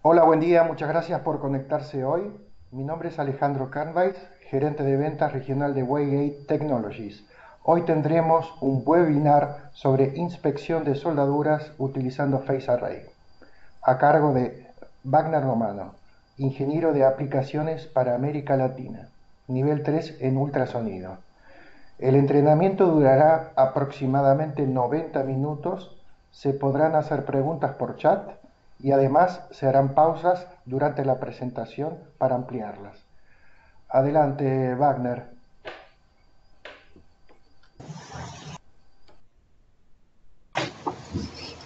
Hola, buen día, muchas gracias por conectarse hoy. Mi nombre es Alejandro Carnvais, gerente de ventas regional de Waygate Technologies. Hoy tendremos un webinar sobre inspección de soldaduras utilizando Face Array, a cargo de Wagner Romano, ingeniero de aplicaciones para América Latina, nivel 3 en ultrasonido. El entrenamiento durará aproximadamente 90 minutos, se podrán hacer preguntas por chat y además se harán pausas durante la presentación para ampliarlas. Adelante, Wagner.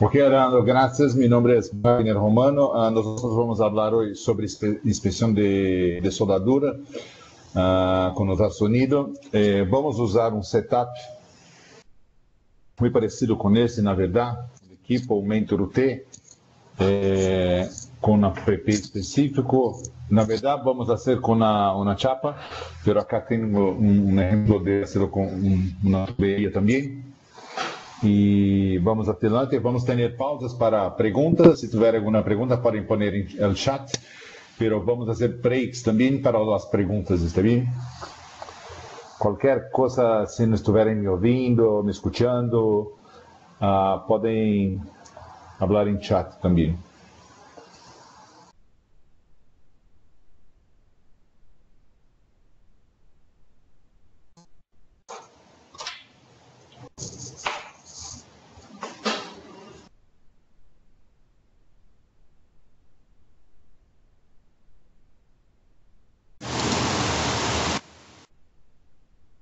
Ok, Arando, gracias. Mi nombre es Wagner Romano. Nosotros vamos a hablar hoy sobre inspección de soldadura con ultrasonido. Vamos usar um setup muito parecido com esse, na verdade, equipo, o Mentor UT, com um app específico. Na verdade, vamos fazer com uma chapa, mas acá tenho um exemplo de fazer com uma tuberia também. E vamos adelante, vamos ter pausas para perguntas. Se tiver alguma pergunta, podem pôr no chat. Pero vamos fazer breaks também para as perguntas, está bem? Qualquer coisa, se não estiverem me ouvindo, me escutando, podem falar em chat também.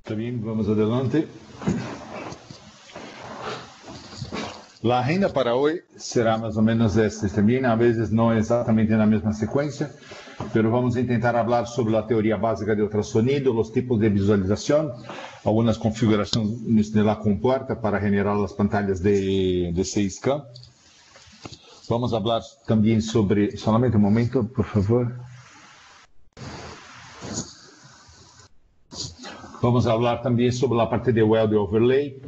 Também vamos adelante. A agenda para hoje será mais ou menos esta também, às vezes não exatamente na mesma sequência, mas vamos tentar falar sobre a teoria básica de ultrassonido, os tipos de visualização, algumas configurações da comporta para generar as pantalhas de 6K. Vamos falar também sobre, solamente um momento, por favor. Vamos falar também sobre a parte de weld overlay,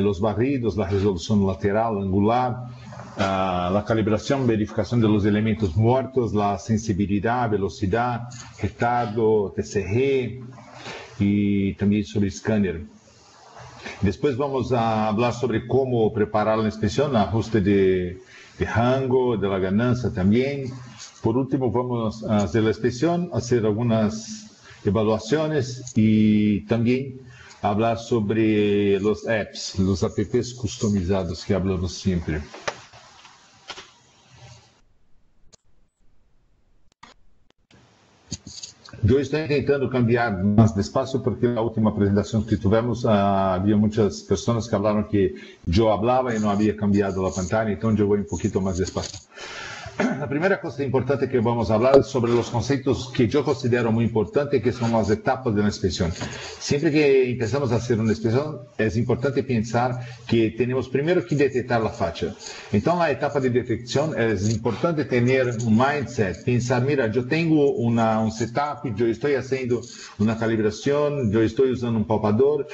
os barridos, a resolução lateral, angular, a calibração, verificação dos elementos mortos, a sensibilidade, velocidade, retardo, TCR e também sobre scanner. Depois vamos falar sobre como preparar a inspeção, ajuste de rango, de la ganância também. Por último, vamos fazer a inspeção, fazer algumas evaluações e também falar sobre os apps, os apps customizados que falamos sempre. Eu estou tentando cambiar mais despacio porque na última apresentação que tivemos havia muitas pessoas que falaram que eu falava e não havia cambiado a pantalla, então eu vou um pouquinho mais despacio. A primeira coisa importante que vamos falar é sobre os conceitos que eu considero muito importantes, que são as etapas da inspeção. Sempre que começamos a fazer uma inspeção, é importante pensar que temos primeiro que detectar a faixa. Então, a etapa de detecção é importante ter um mindset, pensar, mira, eu tenho um setup, eu estou fazendo uma calibração, eu estou usando um palpador,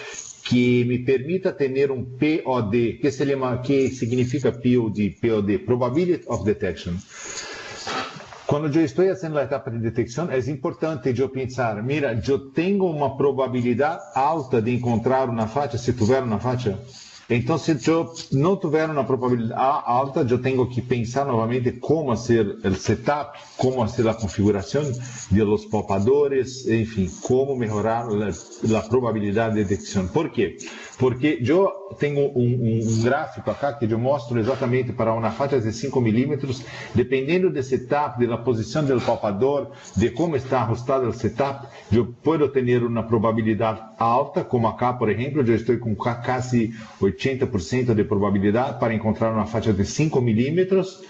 que me permita ter um POD, que significa POD? POD, Probability of Detection. Quando eu estou fazendo a etapa de detecção, é importante eu pensar, mira, eu tenho uma probabilidade alta de encontrar uma faixa, se tiver uma faixa. Então, se eu não tiver uma probabilidade alta, eu tenho que pensar novamente como fazer o setup, como fazer a configuração de los palpadores, enfim, como melhorar a probabilidade de detecção. Por quê? Porque eu tenho um gráfico aqui que eu mostro exatamente para uma faixa de 5 milímetros, dependendo do setup, da posição do palpador, de como está ajustado o setup, eu posso ter uma probabilidade alta, como acá, por exemplo, eu estou com quase 80% de probabilidade para encontrar uma faixa de 5 milímetros,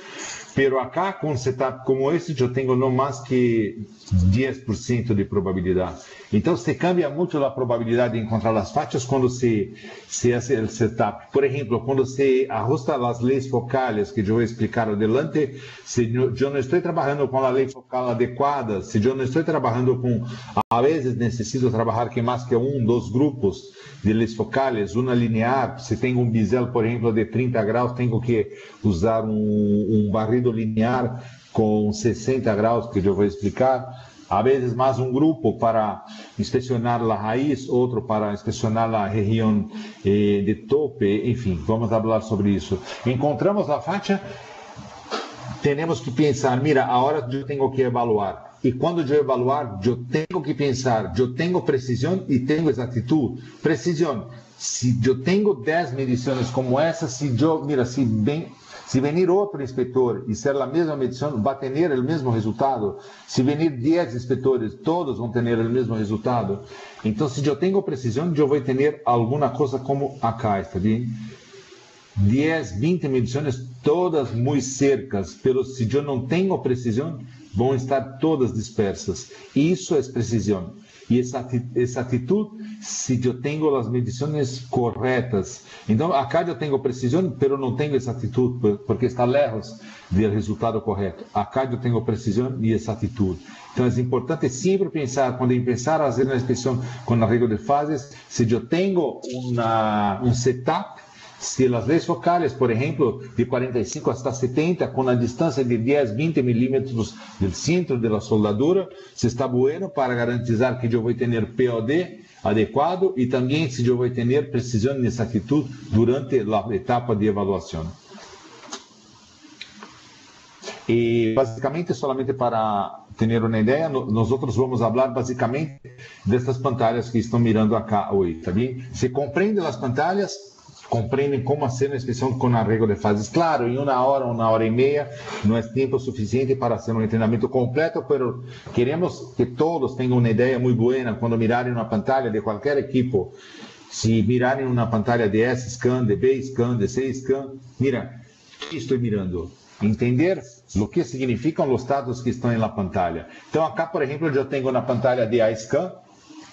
pero acá com um setup como esse eu tenho não mais que 10% de probabilidade. Então se cambia muito a probabilidade de encontrar as faixas quando se faz o setup. Por exemplo, quando se ajusta as leis focais, que eu vou explicar adelante, se eu não estou trabalhando com a lei focal adequada, se eu não estou trabalhando com, a vezes necessito trabalhar com mais que dois grupos de leis focais, uma linear, se tem bisel, por exemplo, de 30 graus, tenho que usar um barrido linear com 60 graus, que eu vou explicar. A vezes mais um grupo para inspecionar a raiz, outro para inspecionar a região de tope, enfim, vamos falar sobre isso. Encontramos a faixa, temos que pensar, mira, agora eu tenho que evaluar. E quando eu evaluar, eu tenho que pensar, eu tenho precisão e tenho exatitude. Precisão, se eu tenho 10 medições como essa, se venir outro inspetor e ser a mesma medição, vai ter o mesmo resultado. Se venir 10 inspetores, todos vão ter o mesmo resultado. Então, se eu tenho precisão, eu vou ter alguma coisa como acá, está bem? 10, 20 medições, todas muito cercas, mas se eu não tenho precisão, vão estar todas dispersas. Isso é precisão. E essa atitude, se eu tenho as medições corretas. Então, acá eu tenho precisão, mas não tenho essa atitude, porque está lejos do resultado correto. Acá eu tenho precisão e essa atitude. Então, é importante sempre pensar, quando pensar a fazer uma inspeção com arreglo de fases, se eu tenho um setup, se as leis focais, por exemplo, de 45 até 70, com a distância de 10, 20 milímetros do centro da soldadura, se está bueno para garantizar que eu vou ter POD adequado e também se eu vou ter precisão e exatitude durante a etapa de avaliação. E basicamente, solamente para ter uma ideia, nós vamos falar basicamente dessas pantalhas que estão mirando acá hoje, tá bem? Se compreende as pantalhas, compreendem como fazer uma inspeção com arreglo de fases. Claro, em uma hora e meia, não é tempo suficiente para fazer um treinamento completo, mas queremos que todos tenham uma ideia muito boa quando mirarem uma pantalla de qualquer equipo. Se mirarem uma pantalla de S-Scan, de B-Scan, de C-Scan, mira, o que estou mirando? Entender o que significam os dados que estão na pantalla. Então, acá, por exemplo, eu tenho na pantalla de A-Scan,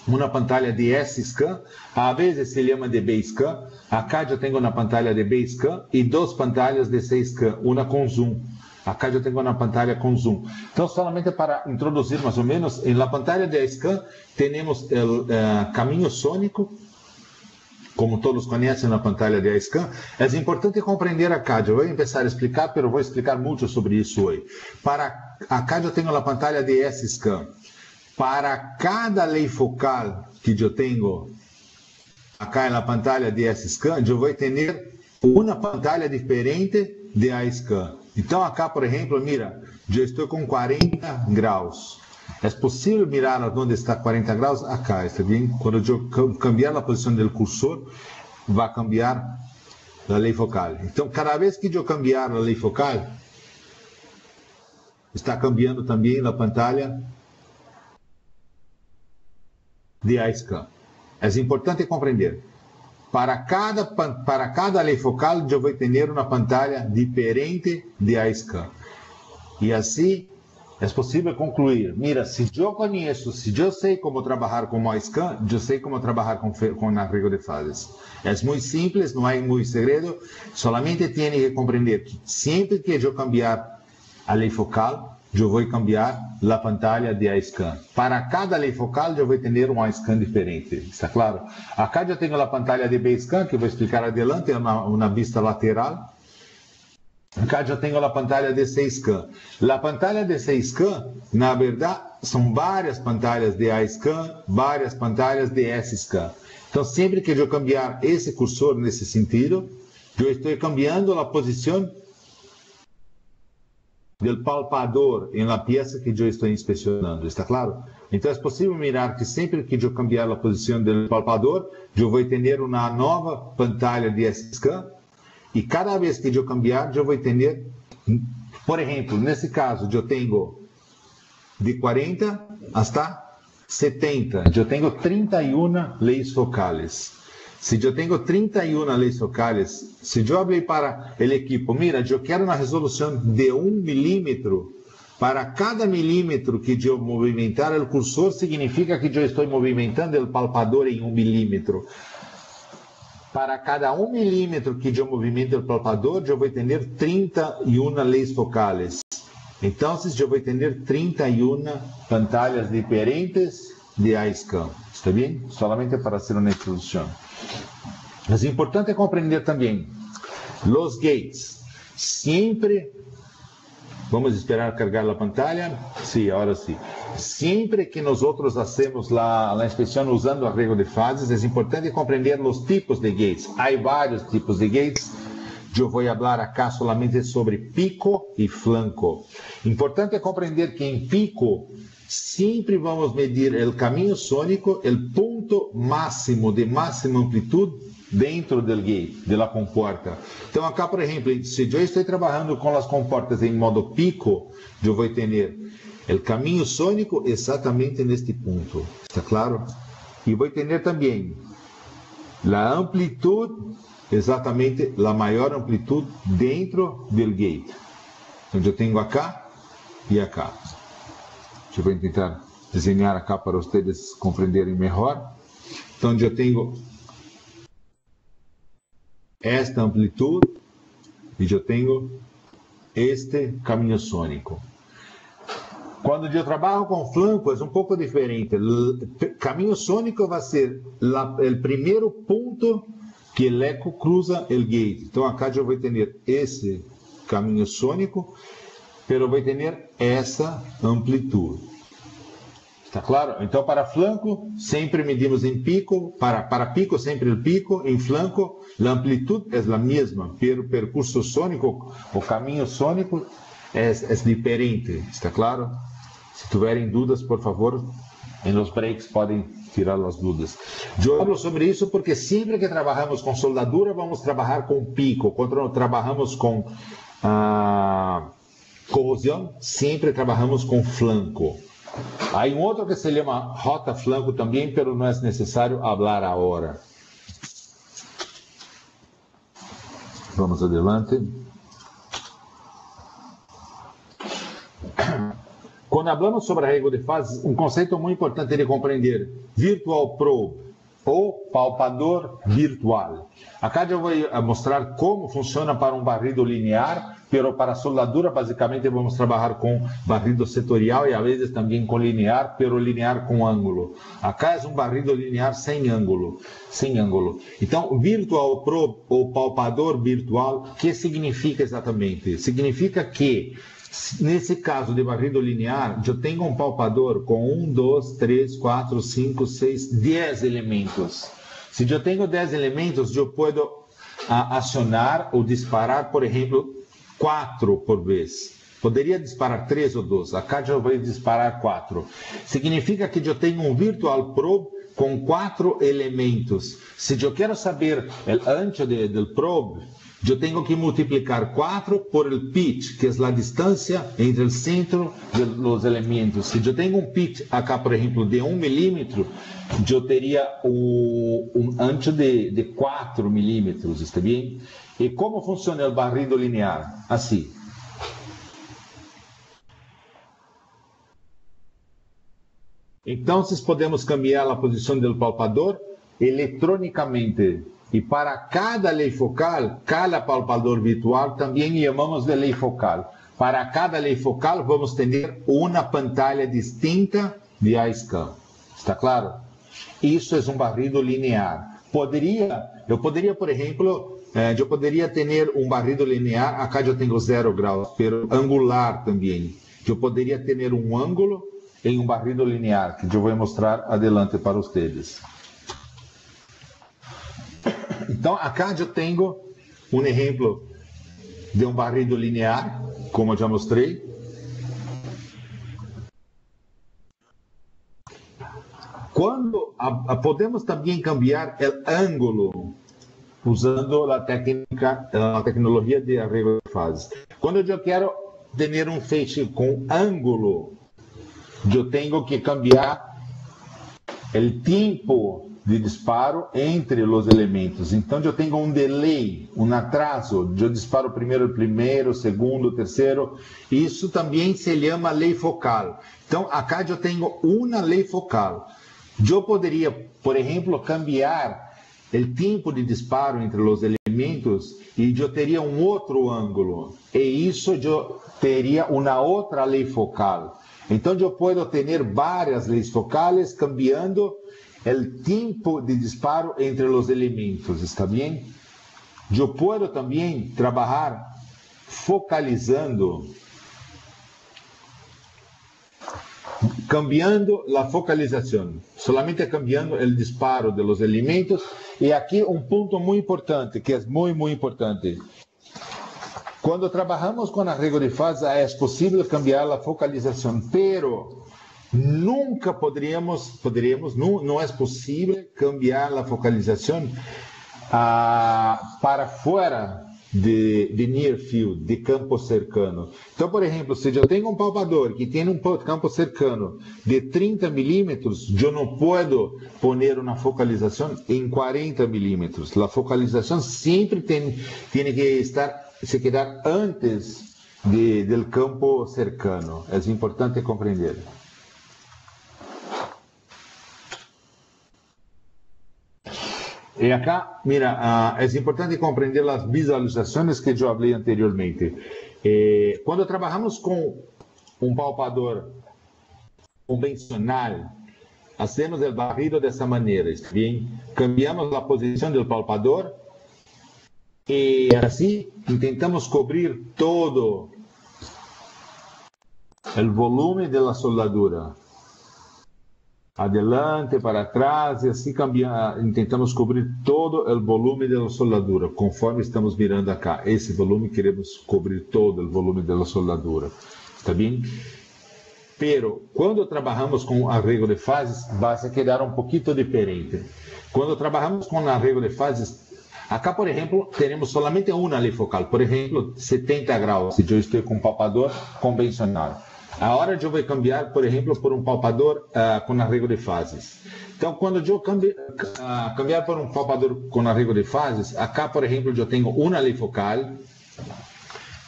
uma pantalla de S-Scan, a vezes se chama de B-Scan. Acá eu tenho na pantalla de B-Scan e 2 pantalhas de C-Scan, uma com zoom. Acá eu tenho uma pantalla com zoom. Então, solamente para introduzir mais ou menos, na pantalla de A-Scan temos o caminho sônico, como todos conhecem na pantalla de A-Scan. É importante compreender acá, eu vou começar a explicar, mas vou explicar muito sobre isso hoje. Acá eu tenho a pantalla de S-Scan. Para cada lei focal que eu tenho acá na pantalla de S-Scan, eu vou ter uma pantalla diferente de A-Scan. Então, acá, por exemplo, mira, eu estou com 40 graus. É possível mirar onde está 40 graus? Acá, está bem? Quando eu cambiar a posição do cursor, vai cambiar a lei focal. Então, cada vez que eu cambiar a lei focal, está cambiando também a pantalla de A-Scan. É importante compreender. Para cada lei focal, eu vou ter uma pantalla diferente de A-Scan. E assim, é possível concluir. Mira, se eu conheço, se eu sei como trabalhar com A-Scan, eu sei como trabalhar com arreglo de fases. É muito simples, não há muito segredo. Solamente tem que compreender que sempre que eu cambiar a lei focal, eu vou cambiar a pantalla de A-Scan. Para cada lei focal, eu vou ter um A-Scan diferente. Está claro? Acá eu tenho a pantalla de B-Scan, que vou explicar adelante, é uma vista lateral. Acá eu tenho a pantalla de C-Scan. A pantalla de C-Scan, na verdade, são várias pantalhas de A-Scan, várias pantalhas de S-Scan. Então, sempre que eu cambiar esse cursor nesse sentido, eu estou cambiando a posição do palpador em la peça que eu estou inspecionando, está claro? Então é possível mirar que sempre que eu cambiar a posição do palpador, eu vou ter uma nova pantalla de S-Scan e cada vez que eu cambiar, eu vou ter, por exemplo, nesse caso, eu tenho de 40 até 70, eu tenho 31 leis focales. Se eu tenho 31 leis focales, se eu abrir para o equipo, mira, eu quero uma resolução de 1 milímetro, para cada milímetro que eu movimentar o cursor, significa que eu estou movimentando o palpador em 1 milímetro. Para cada 1 milímetro que eu movimento o palpador, eu vou ter 31 leis focales. Então, eu vou ter 31 pantalhas diferentes de A-Scan. Está bem? Solamente para fazer uma introdução. Mas é importante compreender também os gates. Sempre Vamos esperar cargar a pantalla. Sí, ahora sí. Siempre que nosotros hacemos la inspección usando arreglo de fases, es importante comprender los tipos de gates. Hay varios tipos de gates. Yo voy a hablar acá solamente sobre pico y flanco. Importante comprender que en pico siempre vamos a medir el camino sónico, el punto máximo de máxima amplitud dentro del gate, de la comporta. Então acá, por ejemplo, si yo estoy trabajando con las comportas en modo pico, yo voy a tener el camino sónico exactamente en este punto. ¿Está claro? Y voy a tener también la amplitud, exatamente la mayor amplitud dentro del gate. Então eu tenho acá e acá. Eu vou tentar desenhar acá para vocês compreenderem melhor. Então eu tenho esta amplitude e eu tenho este caminho sônico. Quando eu trabalho com flanco é um pouco diferente. O caminho sônico vai ser o primeiro ponto que o eco cruza o gate. Então acá eu vou ter esse caminho sônico, pero vou ter essa amplitude. Está claro? Então para flanco sempre medimos em pico, para pico sempre o pico, em flanco a amplitude é a mesma, pero o percurso sônico, o caminho sônico é diferente. Está claro? Se tiverem dúvidas, por favor, em los breaks podem tirar as dúvidas. Eu falo sobre isso porque sempre que trabalhamos com soldadura, vamos trabalhar com pico. Quando trabalhamos com corrosão, sempre trabalhamos com flanco. Há outro que se chama rota flanco também, mas não é necessário falar agora. Vamos adelante. Quando falamos sobre arreglo de fases, um conceito muito importante de compreender: virtual probe ou palpador virtual. Acá eu vou mostrar como funciona para um barrido linear, pero para soldadura basicamente vamos trabalhar com barrido setorial e a vezes também com linear, pero linear com ângulo. Acá é um barrido linear sem ângulo, Então, virtual probe ou palpador virtual, o que significa exatamente? Significa que nesse caso de barrido linear, eu tenho um palpador com 1, 2, 3, 4, 5, 6, 10 elementos. Se eu tenho 10 elementos, eu posso acionar ou disparar, por exemplo, 4 por vez. Poderia disparar 3 ou 2. Acá eu vou disparar 4. Significa que eu tenho um virtual probe com 4 elementos. Se eu quero saber o ancho do probe, eu tenho que multiplicar 4 por o pitch, que é a distância entre o centro dos elementos. Se eu tenho um pitch acá, por exemplo, de 1 milímetro, eu teria um ancho de 4 milímetros, está bem? E como funciona o barrido linear? Assim. Então, podemos cambiar a posição do palpador eletronicamente. E para cada lei focal, cada palpador virtual, também chamamos de lei focal. Para cada lei focal, vamos ter uma pantalla distinta de iScan. Está claro? Isso é um barrido linear. Eu poderia, por exemplo, eu poderia ter um barrido linear, acá eu tenho 0 graus, pero angular também. Eu poderia ter um ângulo em um barrido linear, que eu vou mostrar adelante para vocês. Então, acá eu tenho um exemplo de um barrido linear, como eu já mostrei. Podemos também cambiar o ângulo usando a tecnologia de arreglo de fases. Quando eu quero ter um feixe com ângulo, eu tenho que cambiar o tempo de disparo entre os elementos. Então, eu tenho um delay, um atraso. Eu disparo primeiro, segundo, terceiro. Isso também se chama lei focal. Então, acá eu tenho uma lei focal. Eu poderia, por exemplo, cambiar o tempo de disparo entre os elementos e eu teria um outro ângulo. E isso eu teria uma outra lei focal. Então, eu posso ter várias leis focales cambiando o tempo de disparo entre os elementos, está bem? Eu posso também trabalhar focalizando cambiando la focalización, solamente cambiando el disparo de los elementos. Y aquí un punto muy importante, que es muy, muy importante. Cuando trabajamos con arreglo de fase, es posible cambiar la focalización, pero nunca podríamos no es posible cambiar la focalización para fora de near field, de campo cercano. Então, por exemplo, se eu tenho um palpador que tem um campo cercano de 30 milímetros, eu não posso poner uma focalização em 40 milímetros. A focalização sempre tem que se quedar antes del campo cercano. É importante compreender. E acá, mira, é importante compreender as visualizações que eu falei anteriormente. Quando trabalhamos com um palpador convencional, hacemos o barrido dessa maneira, ¿está bien? Cambiamos a posição do palpador e assim tentamos cobrir todo o volume da soldadura. Adelante, para trás, e assim tentamos cobrir todo o volume da soldadura, conforme estamos mirando acá. Esse volume queremos cobrir todo o volume da soldadura, está bem? Pero quando trabalhamos com arreglo de fases, vai se quedar um pouquinho diferente. Quando trabalhamos com arreglo de fases, acá, por exemplo, temos solamente uma lei focal, por exemplo, 70 graus, se eu estou com um palpador convencional. Agora eu vou cambiar, por exemplo, por um palpador com arreglo de fases. Então, quando eu cambiar por um palpador com arreglo de fases, acá, por exemplo, eu tenho uma lei focal.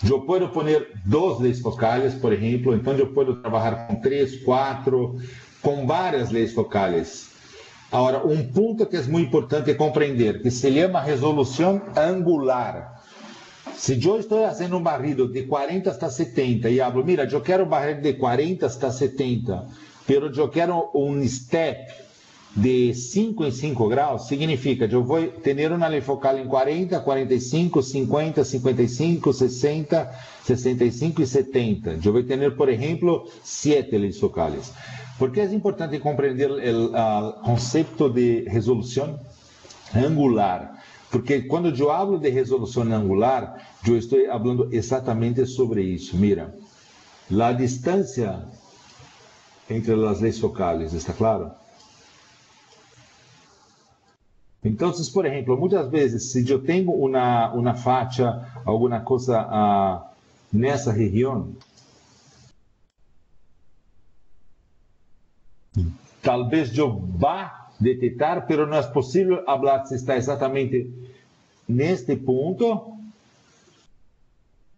Eu posso poner duas leis focais, por exemplo. Então, eu posso trabalhar com 3, 4, com várias leis focais. Agora, um ponto que é muito importante compreender, que se chama resolução angular. Se eu estou fazendo um barrido de 40 hasta 70 e hablo, mira, eu quero barrer de 40 hasta 70, pero eu quero um step de 5 em 5 graus, significa que eu vou ter uma lei focal em 40, 45, 50, 55, 60, 65 e 70. Eu vou ter, por exemplo, 7 leis focais. Por que é importante compreender o conceito de resolução angular? Porque quando eu hablo de resolução angular, eu estou falando exatamente sobre isso. Mira, a distância entre as leis focais, está claro? Então, por exemplo, muitas vezes, se eu tenho uma faixa, alguma coisa nessa região, talvez eu vá detectar, pero não é possível falar se está exatamente neste ponto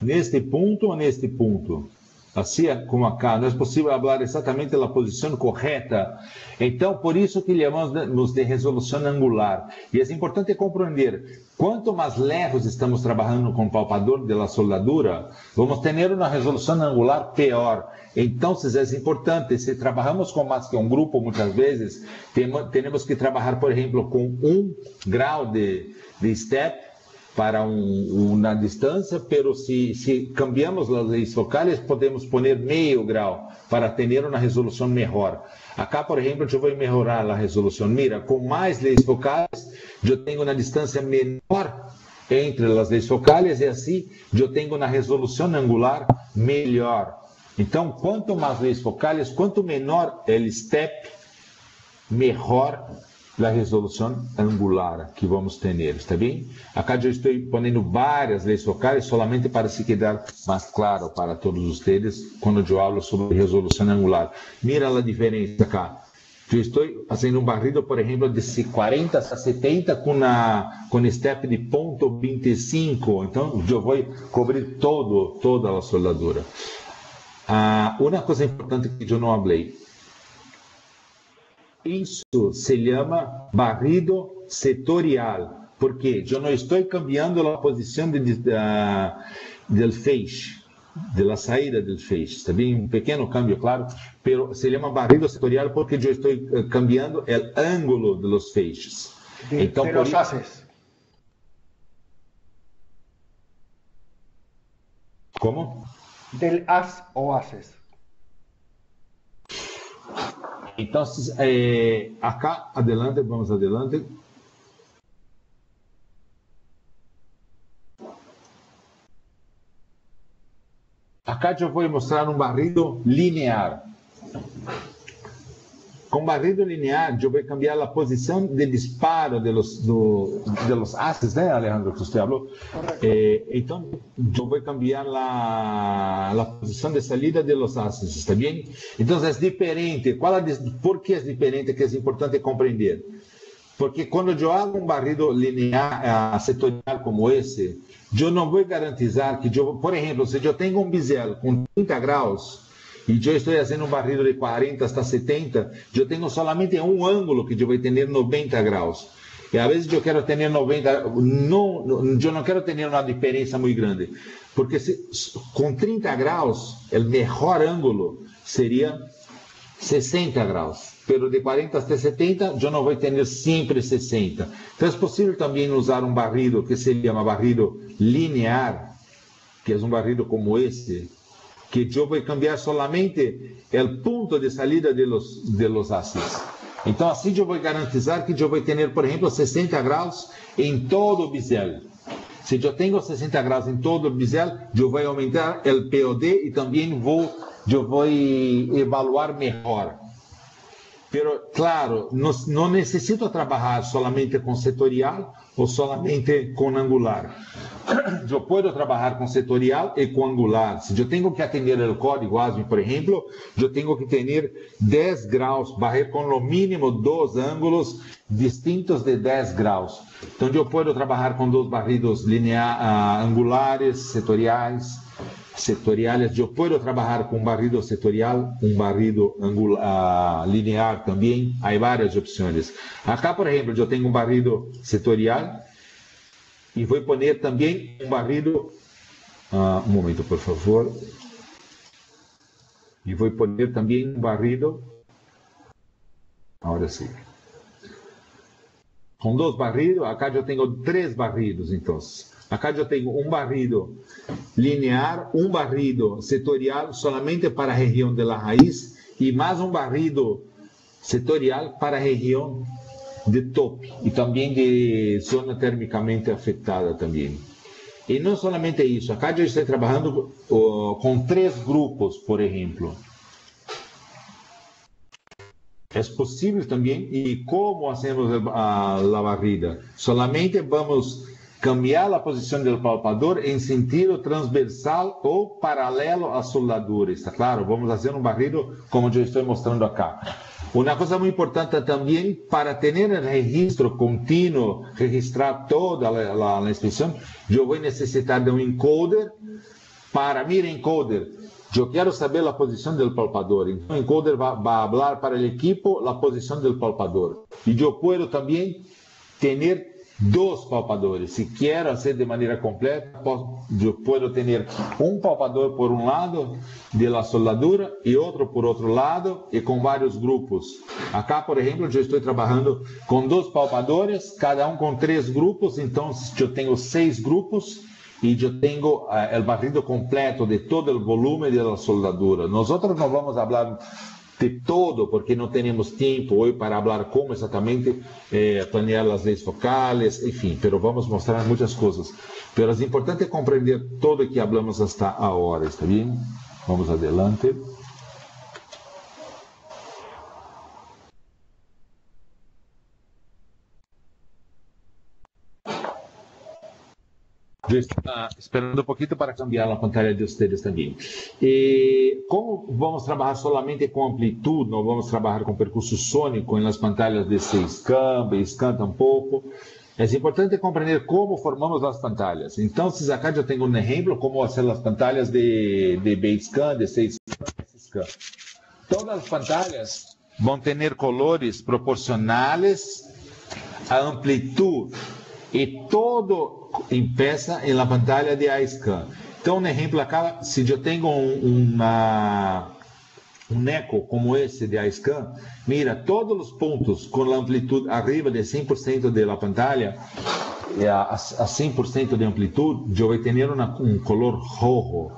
ou neste ponto. Assim como acá, não é possível falar exatamente a posição correta. Então, por isso que chamamos de resolução angular. E é importante compreender, quanto mais lejos estamos trabalhando com o palpador da soldadura, vamos ter uma resolução angular pior. Então, é importante, se trabalhamos com mais que um grupo, muitas vezes, temos que trabalhar, por exemplo, com 1 grau de step para uma distância, pero se cambiamos as leis focais, podemos poner meio grau para ter uma resolução melhor. Acá, por exemplo, eu vou melhorar a resolução. Mira, com mais leis focais, eu tenho uma distância menor entre as leis focais e assim eu tenho uma resolução angular melhor. Então, quanto mais leis focais, quanto menor o step, melhor a resolução angular que vamos ter, está bem? Acá eu estou ponendo várias leis focais solamente para se quedar mais claro para todos vocês quando eu falo sobre resolução angular. Mira a diferença acá. Eu estou fazendo um barrido, por exemplo, de 40 a 70 com step de 0,25. Então, eu vou cobrir toda a soldadura. Uma coisa importante que eu não falei. Isso se chama barrido setorial, porque eu não estou cambiando a posição do feixe, da saída do feixe. Está bem? Um pequeno câmbio, claro, mas se chama barrido setorial porque eu estou cambiando o ângulo dos feixes. Então, de los haces. Como? Del haz o haces. Entonces, acá, adelante, vamos adelante. Acá eu vou mostrar um barrido linear. Com barrido linear, eu vou cambiar a posição de disparo de los haces, né, Alejandro, que você falou? Então, eu vou cambiar a posição de saída de los haces, está bem? Então, é diferente. Por que é diferente? Que é importante compreender. Porque quando eu hago um barrido linear, setorial como esse, eu não vou garantizar que, por exemplo, se eu tenho um bisel com 30 graus, e eu estou fazendo um barrido de 40 hasta 70, eu tenho solamente um ângulo que eu vou ter 90 graus. E às vezes eu quero ter 90, eu não quero ter uma diferença muito grande. Porque com 30 graus, o melhor ângulo seria 60 graus. Pero de 40 até 70, eu não vou ter sempre 60. Então é possível também usar um barrido que se chama barrido linear, que é um barrido como esse, que eu vou cambiar solamente o ponto de saída de los haces. Então, assim eu vou garantizar que eu vou ter, por exemplo, 60 graus em todo o bisel. Se eu tenho 60 graus em todo o bisel, eu vou aumentar o POD e também eu vou evaluar melhor. Pero, claro, não necessito trabalhar solamente com setorial ou solamente com angular. Eu posso trabalhar com setorial e com angular. Se eu tenho que atender o código ASME, por exemplo, eu tenho que ter 10 graus, barrer com no mínimo 2 ângulos distintos de 10 graus. Então, eu posso trabalhar com 2 barridos angulares, setoriais, eu posso trabalhar com um barrido setorial, um barrido linear também. Há várias opções. Acá, por exemplo, eu tenho um barrido setorial e vou pôr também um barrido. Um momento, por favor. E vou pôr também um barrido. Agora sim. Com 2 barridos, acá eu tenho 3 barridos, então. Acá eu tenho um barrido linear, um barrido setorial solamente para a região da raiz e mais um barrido setorial para a região de tope e também de zona termicamente afetada também. E não somente isso, acá eu estou trabalhando com 3 grupos, por exemplo. É possível também, e como hacemos a barrida? Solamente vamos cambiar a posição do palpador em sentido transversal ou paralelo à soldadura, está claro? Vamos fazer um barrido como eu estou mostrando acá. Uma coisa muito importante também, para ter o registro contínuo, registrar toda a inspeção, eu vou necessitar de um encoder. Mira, encoder, eu quero saber a posição do palpador. Então, o encoder vai falar para o equipo a posição do palpador. E eu posso também ter 2 palpadores. Se quero fazer de maneira completa, eu posso ter um palpador por um lado da soldadura e outro por outro lado e com vários grupos. Acá, por exemplo, eu estou trabalhando com 2 palpadores, cada um com 3 grupos, então eu tenho 6 grupos e eu tenho o barrido completo de todo o volume da soldadura. Nós não vamos falar de todo, porque não temos tempo hoje para falar como exatamente planear as leis focales, enfim, mas vamos mostrar muitas coisas. Mas é importante compreender todo o que falamos hasta agora, está bem? Vamos adelante. Eu estou esperando um pouquinho para cambiar a pantalla de vocês também. Como vamos trabalhar solamente com amplitude, não vamos trabalhar com percurso sônico nas pantalhas de 6cam, Basecam tampouco, é importante compreender como formamos as pantalhas. Então, se acá eu tenho um exemplo como fazer as pantalhas de Basecam, de 6cam. Todas as pantalhas vão ter colores proporcionais à amplitude e todo empieza em la pantalla de Basecam. Então, um exemplo acá, se eu tenho um eco como esse de Basecam, mira, todos os pontos com a amplitude arriba de 100% da pantalla, a 100% de amplitude, eu vou ter um color rojo.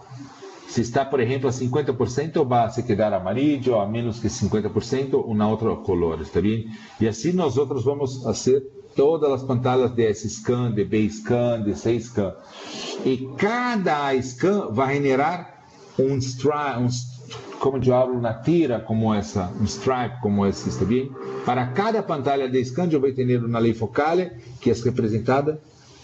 Se está, por exemplo, a 50%, vai se quedar amarillo, a menos que 50%, uma outra color, está bem? E assim nós outros vamos fazer todas as pantalhas de S-Scan, de B-Scan, de C-Scan. E cada scan vai generar um stripe, como eu hablo, uma tira como essa, um stripe como esse, está bem? Para cada pantalla de scan, eu vou ter uma lei focal que é representada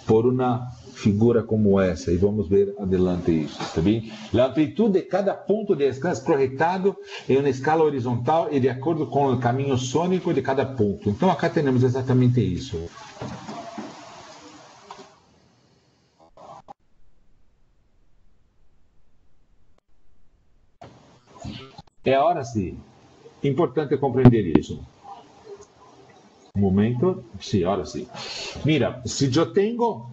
por uma figura como essa, e vamos ver adelante isso, está bem? A amplitude de cada ponto de scan é projetado em uma escala horizontal e de acordo com o caminho sônico de cada ponto. Então, acá temos exatamente isso. É agora sim, importante compreender isso. Um momento, sim, agora sim. Mira, se eu tenho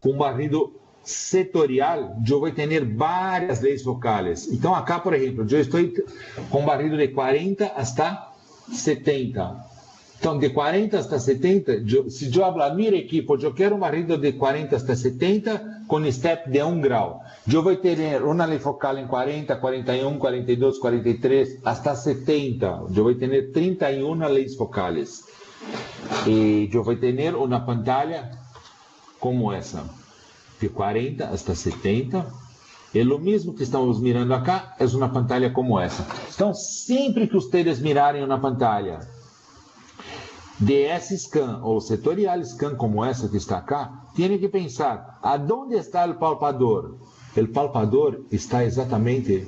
um barrido setorial, eu vou ter várias leis focales. Então, acá, por exemplo, eu estou com um barrido de 40 até 70. Então, de 40 até 70, se eu falar, mira equipo, eu quero um barrido de 40 até 70 com step de 1 grau. Eu vou ter uma lei focal em 40, 41, 42, 43, até 70. Eu vou ter 31 leis focales. E eu vou ter uma pantalla como essa, de 40 até 70. É o mesmo que estamos mirando acá, é uma pantalla como essa. Então, sempre que vocês mirarem uma pantalla de S-Scan ou setorial scan como essa que está acá, tem que pensar, aonde está o palpador? O palpador está exatamente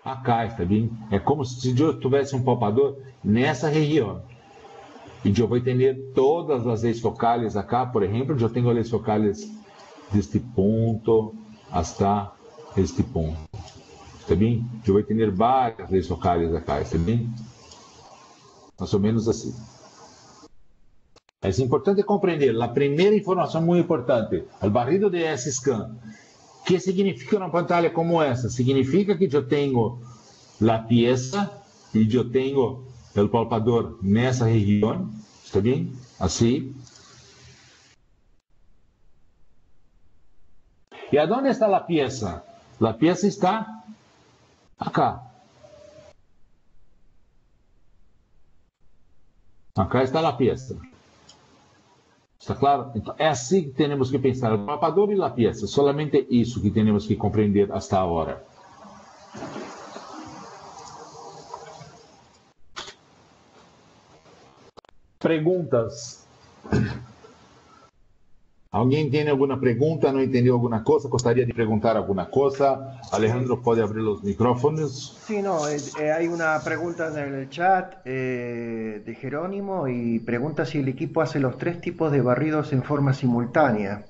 acá, está bem? É como se eu tivesse um palpador nessa região. E eu vou ter todas as leis focales acá, por exemplo, eu tenho leis focales deste ponto até este ponto. Está bem? Eu vou ter várias leis focales acá, está bem? Mais ou menos assim. É importante compreender, a primeira informação muito importante, o barrido de S-Scan. O que significa uma pantalla como essa? Significa que eu tenho a peça e eu tenho o palpador nessa região, está bem? Assim. E aonde está a peça? A peça está acá. Acá está a peça. Está claro? Então, é assim que temos que pensar. O palpador e a peça. Solamente isso que temos que compreender até agora. Perguntas? Alguém tem alguma pergunta? Não entendeu alguma coisa? Gostaria de perguntar alguma coisa? Alejandro, pode abrir os micrófonos? Sí, no, hay una pregunta en el chat de Jerónimo y pregunta si el equipo hace los 3 tipos de barridos en forma simultánea.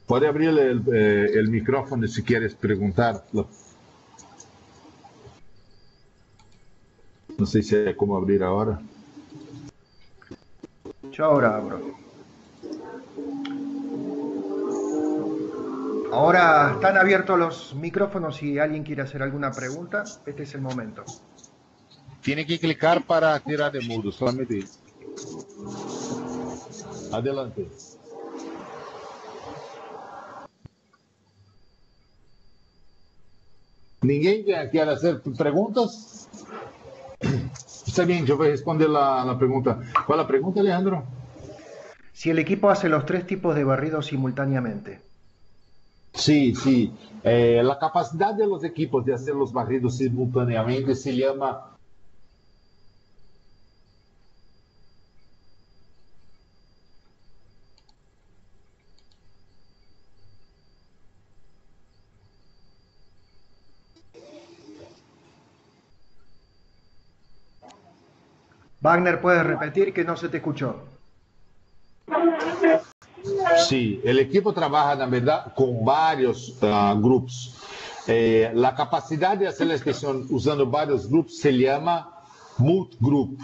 Pode abrir o microfone se queres perguntar. Não sei se é como abrir agora. Yo ahora abro. Ahora están abiertos los micrófonos si alguien quiere hacer alguna pregunta. Este es el momento. Tiene que clicar para tirar de mudo, solamente isso. Adelante. Ninguém quer fazer perguntas? Está bem, eu vou responder a pergunta. Qual é a pergunta, Alejandro? Si el equipo hace los 3 tipos de barridos simultáneamente. Sí, sí. La capacidad de los equipos de hacer los barridos simultáneamente se llama Wagner, ¿puedes repetir que no se te escuchó? Sí, el equipo trabaja, na verdade, com vários grupos. A capacidade de hacer la expresión usando vários grupos se llama multigroup.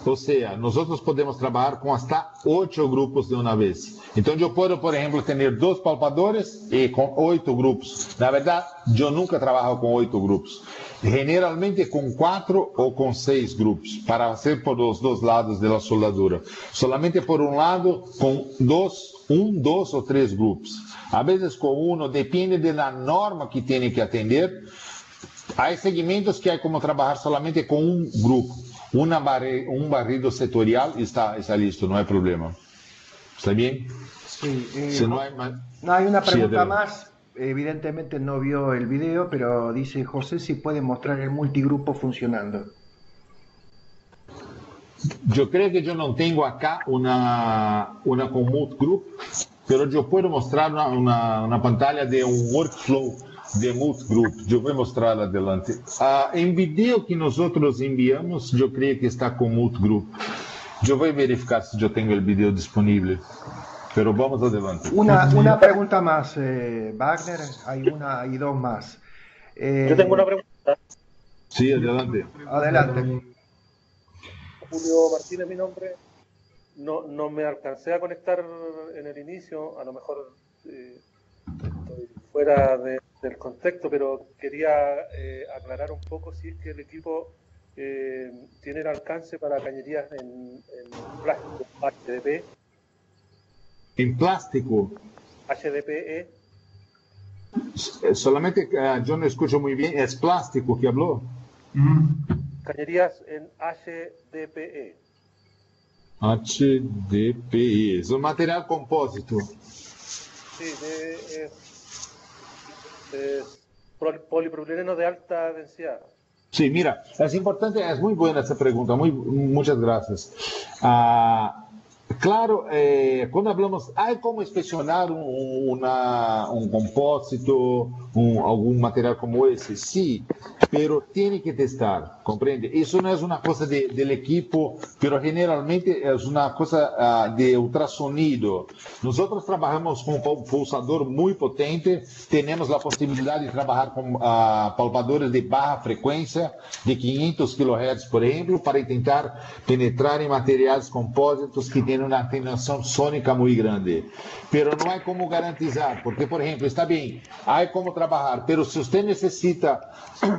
Ou seja, nós podemos trabalhar com hasta 8 grupos de uma vez. Então, eu posso, por exemplo, ter 2 palpadores e com 8 grupos. Na verdade, eu nunca trabalho com 8 grupos. Generalmente com 4 ou com 6 grupos, para fazer por os dois lados da soldadura. Solamente por um lado, com 2 ou 3 grupos. A vezes com 1, depende da norma que tem que atender. Há segmentos que há como trabalhar solamente com um grupo. Un barrido sectorial está listo, no hay problema. ¿Está bien? Sí, si no, hay más... no, hay una pregunta más. Evidentemente no vio el video, pero dice José si puede mostrar el multigrupo funcionando. Yo creo que yo no tengo acá una con multigroup, pero yo puedo mostrar una pantalla de un workflow de multigroup. Eu vou mostrar adelante. Em vídeo que nós enviamos, eu creio que está com multigroup. Eu vou verificar se eu tenho o vídeo disponível. Pero vamos adelante. Una pregunta más, Wagner. Hay una y dos más. Yo tengo una pregunta. Sí, adelante. Adelante. Julio Martínez, mi nombre. No me alcancé a conectar en el inicio, a lo mejor estoy fuera del contexto, pero quería aclarar un poco si es que el equipo tiene el alcance para cañerías en plástico HDP. ¿En plástico? HDPE. Solamente yo no escucho muy bien. ¿Es plástico que habló? Cañerías en HDPE. HDPE. Es un material compósito. Sí, polipropileno de alta densidad. Sí, mira, es importante, es muy buena esta pregunta, muchas gracias. Claro, cuando hablamos, ¿hay como inspeccionar un compósito, algún material como ese? Sí, pero tiene que testar, ¿comprende? Eso no es una cosa del equipo, pero generalmente es una cosa de ultrasonido. Nosotros trabajamos con un pulsador muy potente, tenemos la posibilidad de trabajar con palpadores de baja frecuencia, de 500 kHz, por ejemplo, para intentar penetrar en materiales compósitos que tienen una atenuación sónica muy grande. Pero no hay como garantizar, porque, por ejemplo, está bien, hay como trabajar, pero si usted necesita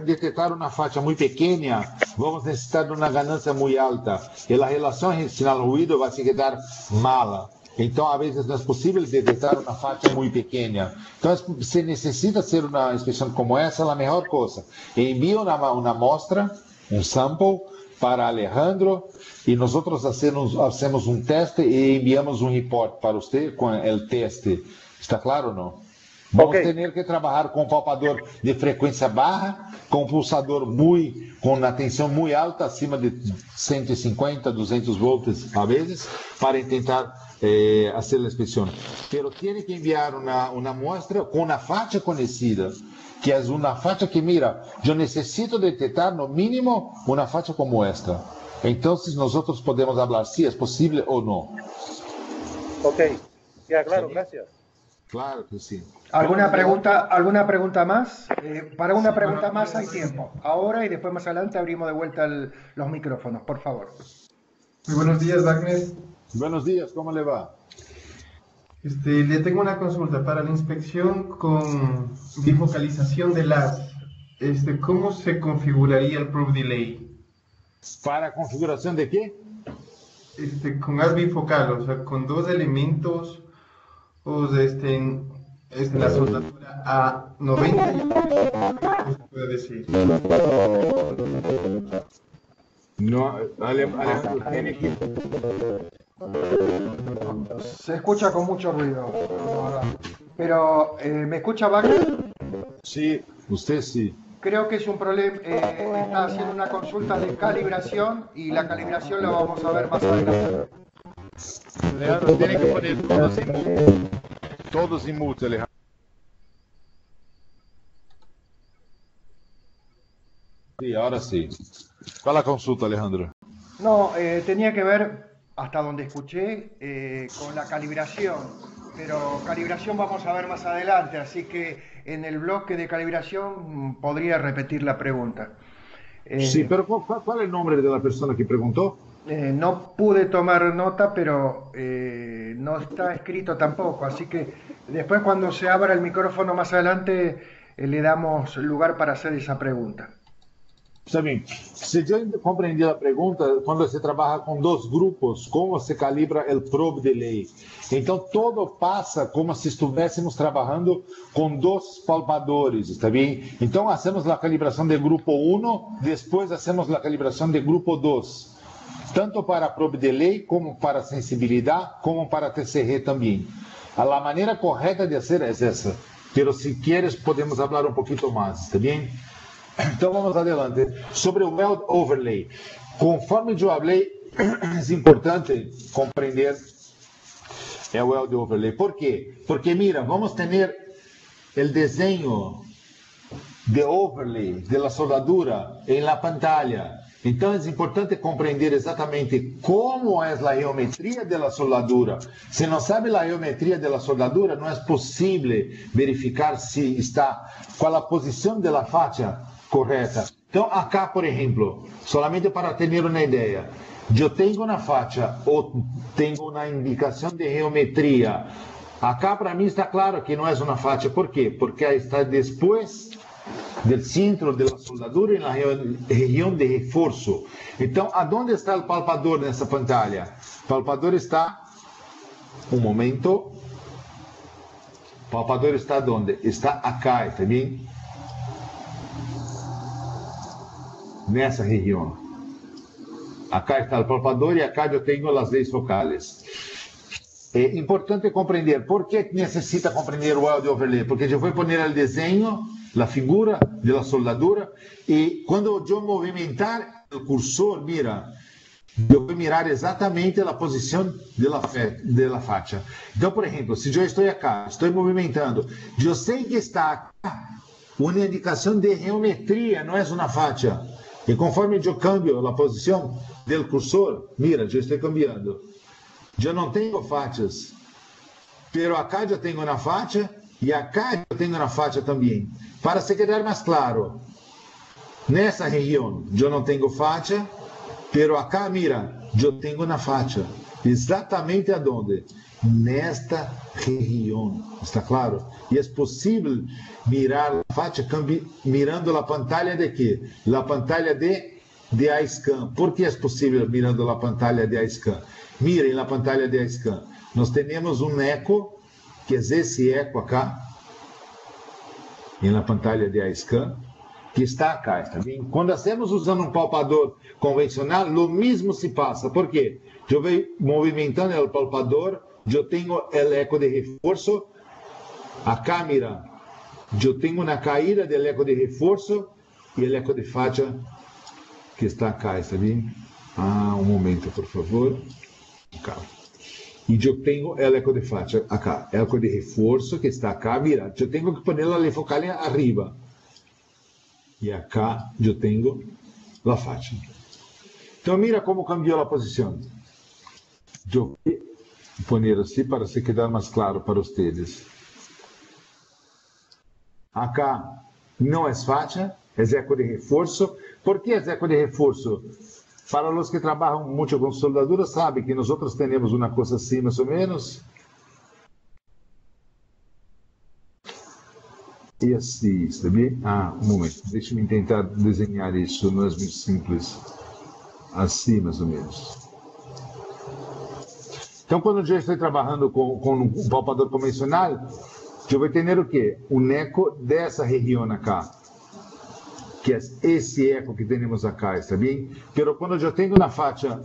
detectar una facha muy pequeña, vamos a necesitar una ganancia muy alta, y la relación sinal-ruido va a quedar mala. Então, a vezes, não é possível detectar uma faixa muito pequena. Então, se necessita hacer uma inspeção como essa, é a melhor coisa. Envia uma amostra, um sample, para Alejandro, e nós hacemos um teste e enviamos um report para você com o teste. Está claro ou não? Vamos ter que trabalhar com um palpador de frequência baixa, com um pulsador com uma tensão muito alta, acima de 150, 200 volts a vezes, para tentar hacer la inspección. Pero tiene que enviar una muestra con una facha conocida, que es una facha que, mira, yo necesito detectar no mínimo una facha como esta. Entonces nosotros podemos hablar si es posible o no. Ok, ya claro, gracias. Claro que sí. ¿Alguna pregunta más? Para una pregunta más hay tiempo. Ahora y después más adelante abrimos de vuelta los micrófonos, por favor. Muy buenos días, Wagner. Buenos días, ¿cómo le va? Le tengo una consulta para la inspección con bifocalización de LAS. ¿Cómo se configuraría el Probe Delay? ¿Para configuración de qué? Con haz bifocal, o sea, con dos elementos, o en la soldadura a 90 y ¿cómo se puede decir? No, Alejandro, tiene que... Se escucha con mucho ruido, pero ¿me escucha Wagner? Sí, usted sí. Creo que es un problema, está haciendo una consulta de calibración y la calibración la vamos a ver más adelante. Alejandro, tiene que poner todos en mute. Todos en mute, Alejandro. Sí, ahora sí. ¿Cuál es la consulta, Alejandro? No, tenía que ver, hasta donde escuché, con la calibración, pero calibración vamos a ver más adelante, así que en el bloque de calibración podría repetir la pregunta. Sí, pero ¿cuál es el nombre de la persona que preguntó? No pude tomar nota, pero no está escrito tampoco, así que después cuando se abra el micrófono más adelante le damos lugar para hacer esa pregunta. Está bem. Se eu compreendi a pergunta, quando você trabalha com dois grupos, como você calibra o probe de lei? Então, todo passa como se estivéssemos trabalhando com dois palpadores, está bem? Então, hacemos a calibração de grupo 1, depois hacemos a calibração de grupo 2. Tanto para a probe de lei, como para a sensibilidade, como para a TCR também. A maneira correta de fazer é essa. Mas, se queres, podemos falar um pouquinho mais, está bem? Então vamos adelante. Sobre o Weld Overlay. Conforme eu falei, é importante compreender o Weld Overlay. ¿Por quê? Porque mira, vamos ter o desenho de overlay de la soldadura em la pantalla. Então é importante compreender exatamente como é a geometria da soldadura. Se não sabe a geometria da soldadura, não é possível verificar se está qual a posição da faixa correta. Então, acá, por exemplo, solamente para ter uma ideia, eu tenho na faixa ou tenho uma indicação de geometria. Acá, para mim, está claro que não é uma faixa. Por quê? Porque está depois do centro da soldadura na região de reforço. Então, aonde está o palpador nessa pantalla? O palpador está, um momento, o palpador está onde? Está acá, está bem? Nessa região. Acá está o palpador e acá eu tenho as leis focais. É importante compreender. Por que necessita compreender o Weld Overlay? Porque eu vou pôr o desenho, a figura da soldadura, e quando eu movimentar o cursor, mira, eu vou mirar exatamente a posição da faixa. Então, por exemplo, se eu estou acá, estou movimentando, eu sei que está acá uma indicação de geometria, não é uma faixa. E conforme eu cambio a posição do cursor, mira, eu estou cambiando. Eu não tenho faixas, pero acá eu tenho uma faixa e acá eu tenho uma faixa também. Para se quedar mais claro, nessa região eu não tenho faixa, pero acá, mira, eu tenho uma faixa. Exatamente aonde? Nesta região. Está claro? E é possível mirar a faixa mirando a pantalla de quê? A pantalla de iScan. Por que é possível mirando a pantalla de iScan? Mirem a pantalla de iScan. Nós temos um eco, que é esse eco acá, na pantalla de iScan, que está acá, está bem? Quando estamos usando um palpador convencional, o mesmo se passa. Por quê? Eu venho movimentando o palpador, eu tenho o eco de reforço, a câmera, eu tenho uma caída do eco de reforço e o eco de faixa que está acá, está bem? Um momento, por favor. Acá. E eu tenho o eco de faixa acá, eco de reforço que está acá, mira, eu tenho que pôr a focal arriba. E acá eu tenho a faixa. Então, mira como cambiou a posição. Eu vou pôr assim para se quedar mais claro para vocês. Acá não é faixa, é eco de reforço. Por que é eco de reforço? Para os que trabalham muito com soldadura, sabem que nós temos uma coisa assim, mais ou menos. E assim, está bem? Um momento, deixe-me tentar desenhar isso, não é muito simples. Assim, mais ou menos. Então, quando eu estou trabalhando com um palpador convencional, eu vou ter o quê? Um eco dessa região acá, que é esse eco que temos acá, está bem? Pero quando eu tenho na faixa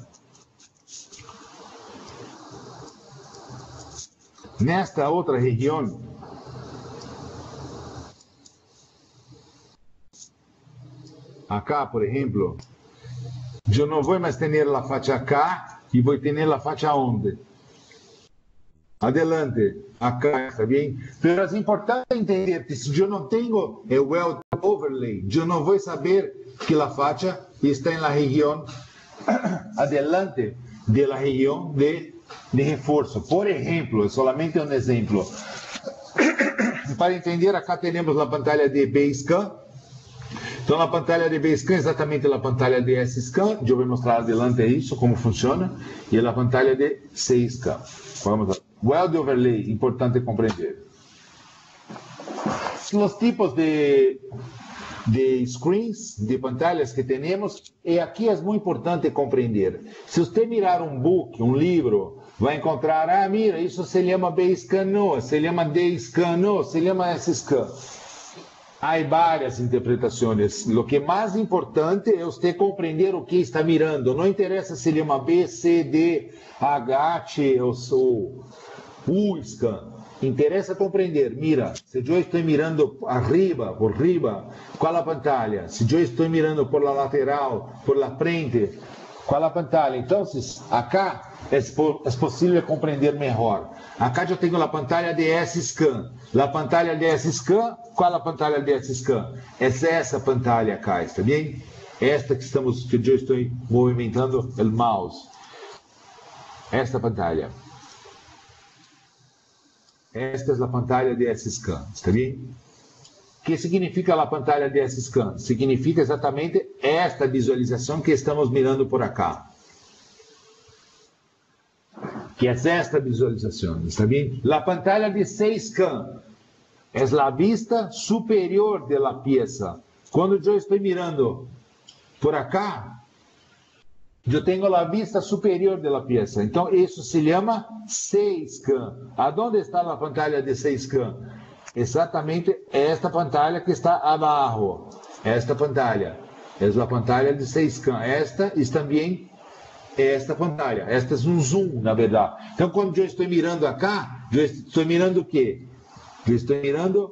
nesta outra região, acá, por exemplo, eu não vou mais ter a faixa acá e vou ter a faixa onde? Adelante, acá, está bem? Mas é importante entender que se eu não tenho o Weld Overlay, eu não vou saber que a faixa está na região adelante da região de reforço. Por exemplo, solamente um exemplo. Para entender, acá temos a pantalla de Basecamp. Então, a pantalla de Basecamp é exatamente a pantalla de S-Scan. Eu vou mostrar adelante isso, como funciona. E a pantalla de C-Scan. Vamos lá. Weld Overlay, importante compreender. Os tipos de screens, de pantallas que temos, e aqui é muito importante compreender. Se você mirar um book, um livro, vai encontrar, mira, isso se chama Basecamp, não, se chama D-Scan, não, se chama S-Scan. Há várias interpretações. O que é mais importante é você compreender o que está mirando. Não interessa se chama B, C, D, H, ou U-Scan. Interessa compreender, mira, se eu estou mirando arriba, por riba, qual a pantalla? Se eu estou mirando por la lateral, por la frente, qual a pantalla? Então, acá é possível compreender melhor. Acá eu tenho a pantalla de S-Scan. A pantalla de S-Scan, qual a pantalla de S-Scan? É essa pantalla acá, está bem? Esta que eu estou movimentando o mouse. Esta pantalla. Esta é a pantalla de S-Scan, está bem? O que significa a pantalla de S-Scan? Significa exatamente esta visualização que estamos mirando por acá. Que é esta visualização, está bem? A pantalla de C-Scan é a vista superior da peça. Quando eu estou mirando por acá, eu tenho a vista superior da peça. Então, isso se chama C-Scan. Aonde está a pantalla de C-Scan? Exatamente esta pantalla que está abaixo. Esta pantalla. É a pantalla de C-Scan. Esta e também esta pantalla. Esta é um zoom, na verdade. Então, quando eu estou mirando acá, eu estou mirando o quê? Eu estou mirando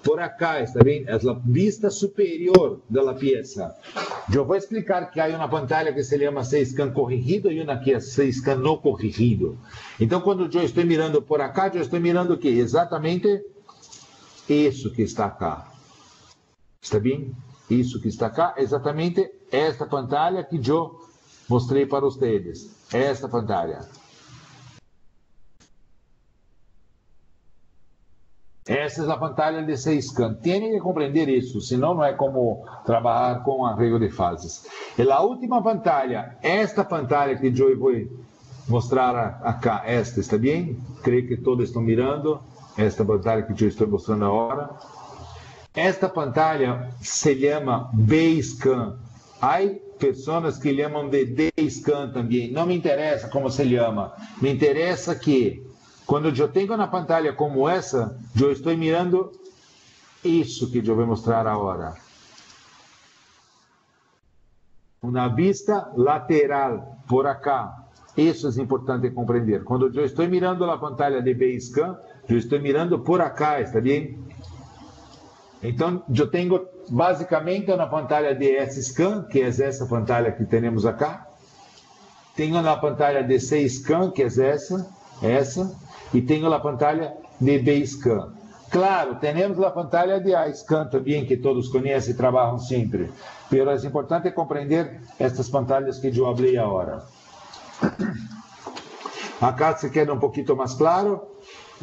por acá, está bem? É a vista superior da peça. Eu vou explicar que há uma pantalla que se chama C-Scan corrigido e uma que é C-Scan não corrigido. Então, quando eu estou mirando por acá, eu estou mirando o quê? Exatamente isso que está acá. Está bem? Isso que está acá, exatamente esta pantalla que eu mostrei para vocês. Esta pantalla. Essa é a pantalla de C-Scan. Tem que compreender isso, senão não é como trabalhar com arreglo de fases. E a última pantalla, esta pantalla que eu vou mostrar acá, esta, está bem? Creio que todos estão mirando. Esta pantalla que eu estou mostrando agora. Esta pantalla se chama B-Scan. Há pessoas que chamam de D-Scan também. Não me interessa como se chama. Me interessa que quando eu tenho uma pantalla como essa, eu estou mirando isso que eu vou mostrar agora. Uma vista lateral, por acá. Isso é importante compreender. Quando eu estou mirando a pantalla de B-Scan, eu estou mirando por acá, está bem? Então, eu tenho basicamente uma pantalla de S-Scan, que é essa pantalla que temos acá. Tenho uma pantalla de C-Scan, que é essa. E tenho a pantalla de B-Scan. Claro, temos a pantalla de A-Scan também, que todos conhecem e trabalham sempre. Mas é importante compreender estas pantallas que eu falei agora. Acá se queda um pouquinho mais claro.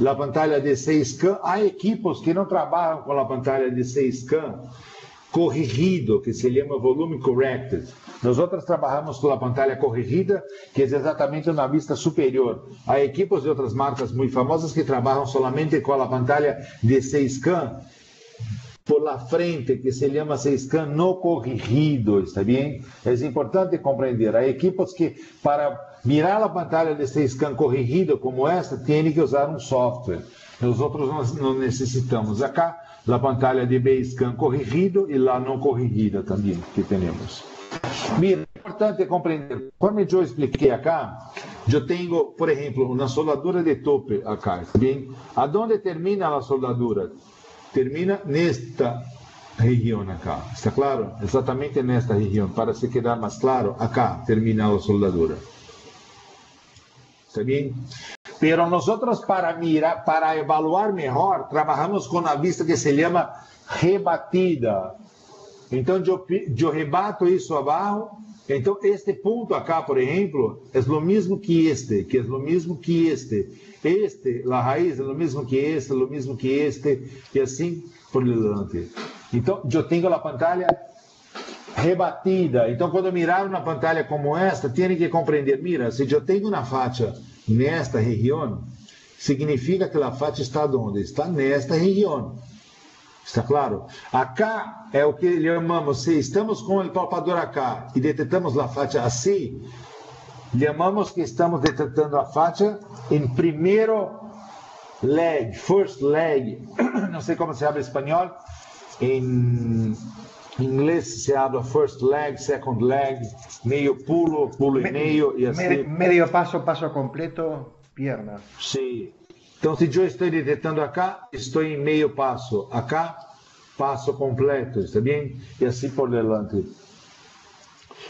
A pantalla de C-Scan. Há equipos que não trabalham com a pantalla de C-Scan corrigido, que se chama volume corrected. Nós outros trabalhamos com a pantalla corrigida, que é exatamente uma vista superior. Há equipos de outras marcas muito famosas que trabalham solamente com a pantalla de C-Scan por la frente, que se chama C-Scan não corrigido, está bem? É importante compreender. Há equipos que, para mirar a pantalla de C-Scan corrigido como esta, tem que usar um software. Nós outros não necessitamos. Acá, a pantalla de B-Scan corrigido e lá não corrigida também, que temos. Mira, é importante compreender. Como eu expliquei acá, eu tenho, por exemplo, uma soldadura de tope acá, está bem? Aonde termina a soldadura? Termina nesta região acá, está claro? Exatamente nesta região. Para se quedar mais claro, acá termina a soldadura. Está bem? Pero nosotros para evaluar melhor, trabalhamos com a vista que se chama rebatida. Então, eu rebato isso abaixo. Então, este ponto acá, por exemplo, é o mesmo que este, que é o mesmo que este. Este, a raiz, é o mesmo que este, é o mesmo que este, e assim por diante. Então, eu tenho a pantalla rebatida. Então, quando mirar uma pantalla como esta, tem que compreender, mira, se eu tenho uma faixa nesta região, significa que a faixa está onde? Está nesta região. Está claro? Acá é o que chamamos, se estamos com o palpador acá e detectamos a faixa assim, chamamos que estamos detectando a faixa em primeiro leg, first leg. Não sei como se habla em espanhol. Em inglês se habla first leg, second leg, meio pulo, pulo e meio e assim. Medio paso, paso completo, pierna. Sim. Então, se eu estou detectando acá, estou em meio passo. Acá, passo completo, está bem? E assim por diante.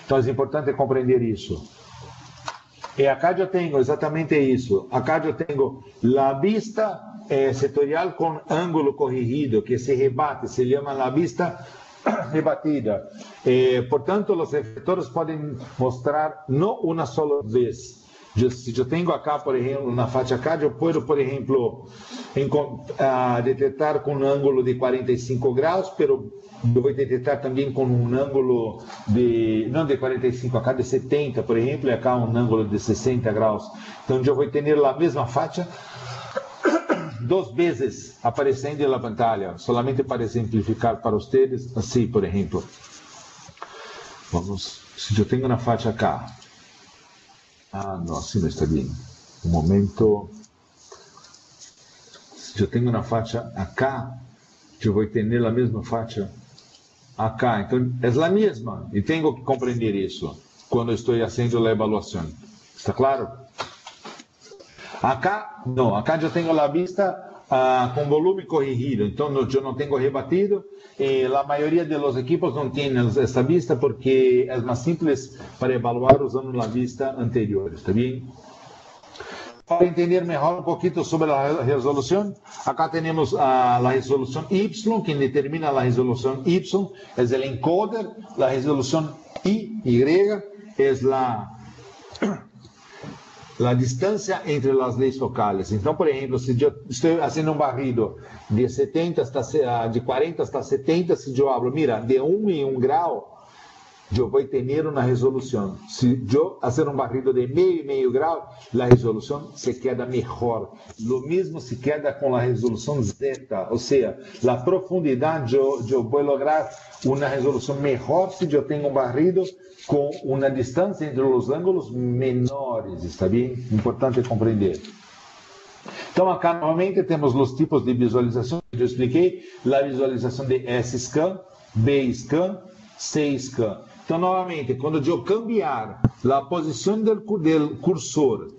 Então, é importante compreender isso. E acá eu tenho exatamente isso. Acá eu tenho a vista setorial com ângulo corrigido, que se rebate, se chama a vista rebatida. Portanto, os efetores podem mostrar não uma sola vez. Se eu tenho acá, por exemplo, na faixa acá, eu posso, por exemplo, detectar com um ângulo de 45 graus, pero eu vou detectar também com um ângulo de, não de 45, acá de 70, por exemplo, e acá um ângulo de 60 graus. Então, eu vou ter a mesma faixa duas vezes aparecendo na pantalla, solamente para exemplificar para vocês, assim, por exemplo. Vamos, se eu tenho uma faixa acá, não, assim não está bem. Um momento. Se eu tenho uma faixa acá, eu vou ter a mesma faixa acá. Então, é a mesma. E tenho que compreender isso quando estou fazendo a avaliação. Está claro? Acá, não. Acá eu tenho a vista com volume corrigido. Então, eu não tenho rebatido. A maioria dos equipos não tem essa vista porque é mais simples para evaluar usando a vista anterior. ¿Está bem? Para entender melhor um pouquinho sobre a resolução, acá temos a resolução Y, que determina a resolução Y, é o encoder, a resolução Y é a distância entre as leis focales. Então, por exemplo, se eu estou fazendo um barrido de 70 de 40 hasta 70, se eu abro, mira, de 1 em 1 grau, eu vou ter uma resolução. Se eu fazer um barrido de meio grau, a resolução se queda melhor. O mesmo se queda com a resolução zeta, ou seja, a profundidade eu vou lograr uma resolução melhor se eu tenho um barrido com uma distância entre os ângulos menores, está bem? Importante compreender. Então, acá novamente temos os tipos de visualização que eu expliquei, a visualização de S-scan, B-scan, C-scan. Então, novamente, quando eu cambiar a posição do cursor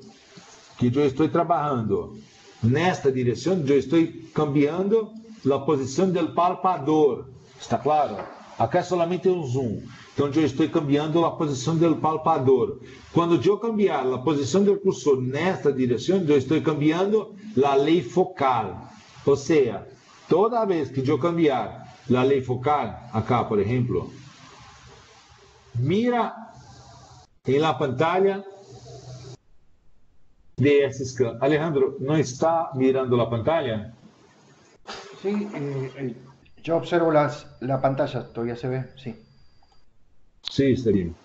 que eu estou trabalhando nesta direção, eu estou cambiando a posição do palpador. Está claro? Acá é somente um zoom. Então, eu estou cambiando a posição do palpador. Quando eu cambiar a posição do cursor nesta direção, eu estou cambiando a lei focal. Ou seja, toda vez que eu cambiar a lei focal, acá, por exemplo, mira em la pantalla de S-scan. Alejandro, ¿no está mirando la pantalla? Sí, yo observo la pantalla, todavía se ve, sí. Sí, está bien.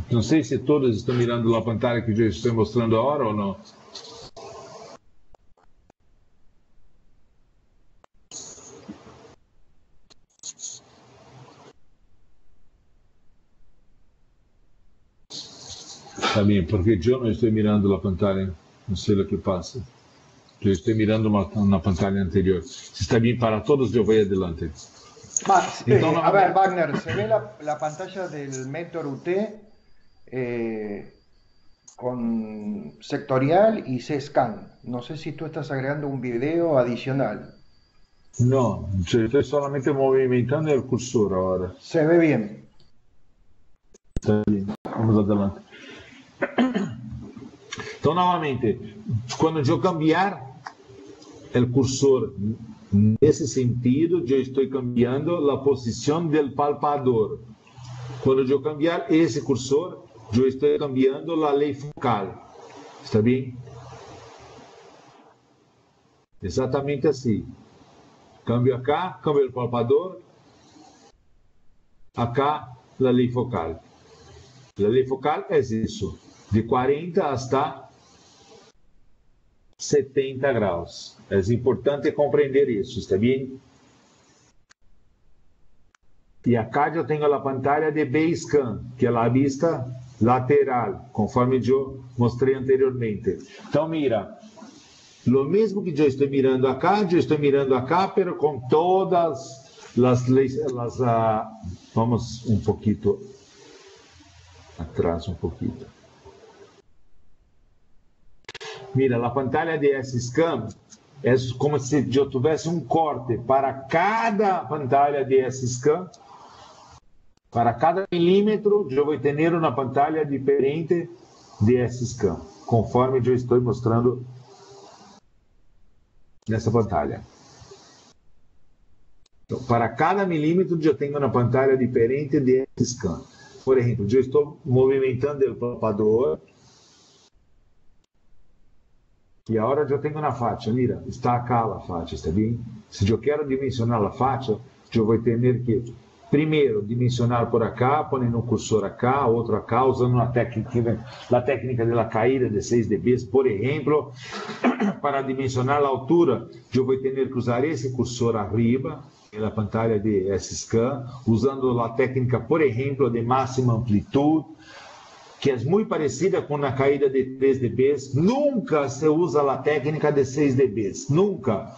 Não sei se todos estão mirando a pantalla que eu estou mostrando agora ou não. Está bem, porque eu não estou mirando a pantalla, não sei o que passa. Eu estou mirando na pantalla anterior. Se está bem para todos, eu vou adelante. Entonces, a ver, Wagner, se ve la pantalla del Mentor UT con sectorial y C-Scan. No sé si tú estás agregando un video adicional. No, estoy solamente movimentando el cursor ahora. Se ve bien. Está bien, vamos adelante. Então, novamente, quando eu cambiar o cursor nesse sentido, eu estou cambiando a posição do palpador. Quando eu cambiar esse cursor, eu estou cambiando a lei focal. Está bem? Exatamente assim. Cambio acá, cambio o palpador, acá la ley focal. La ley focal é isso, de 40 hasta 70 graus. É importante compreender isso, está bem? E acá eu tenho a pantalla de B-Scan, que é a vista lateral, conforme eu mostrei anteriormente. Então, mira, lo mesmo que eu estou mirando acá, pero com todas as leis. Vamos um pouquinho atrás, um pouquinho. Mira, a pantalla de S-Scan é como se eu tivesse um corte para cada pantalla de S-Scan. Para cada milímetro, eu vou ter uma pantalla diferente de S-Scan, conforme eu estou mostrando nessa pantalla. Então, para cada milímetro, eu tenho uma pantalla diferente de S-Scan. Por exemplo, eu estou movimentando o palpador e agora eu tenho uma faixa. Mira, está acá a faixa, está bem? Se eu quero dimensionar a faixa, eu vou ter que primeiro dimensionar por acá, ponendo um cursor acá, outro acá, usando a técnica da caída de 6 dB, por exemplo. Para dimensionar a altura, eu vou ter que usar esse cursor arriba, na pantalla de S-Scan, usando a técnica, por exemplo, de máxima amplitude, que é muito parecida com a caída de 3 dB. Nunca se usa a técnica de 6 dB, nunca,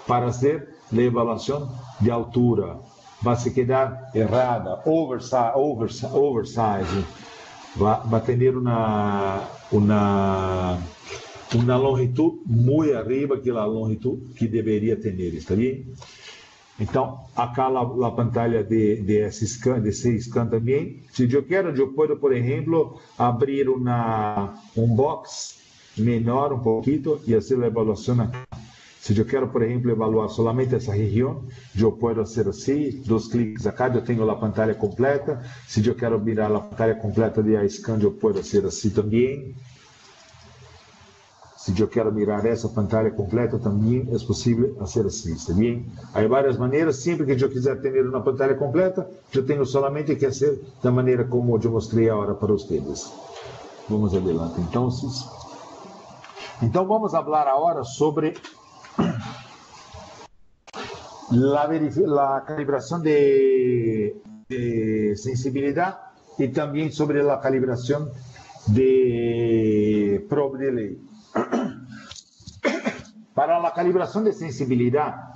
para fazer a avaliação de altura. Vai se quedar errada, oversize, vai ter uma longitude muito arriba que a longitude que deveria ter, está bem? Então, acá a pantalla de S-Scan, de C-Scan também. Se eu quero, eu posso, por exemplo, abrir um box menor um pouquinho e fazer a avaliação aqui. Se eu quero, por exemplo, evaluar somente essa região, eu posso fazer assim, 2 cliques acá, eu tenho a pantalla completa. Se eu quero virar a pantalla completa de A-Scan, eu posso fazer assim também. Se eu quero mirar essa pantalla completa, também é possível fazer assim, está bem? Há várias maneiras, sempre que eu quiser ter uma pantalla completa, eu tenho somente que fazer da maneira como eu mostrei agora para vocês. Vamos adelante, então. Então, vamos falar agora sobre la calibración de sensibilidad y también sobre la calibración de probe de ley. Para la calibración de sensibilidad,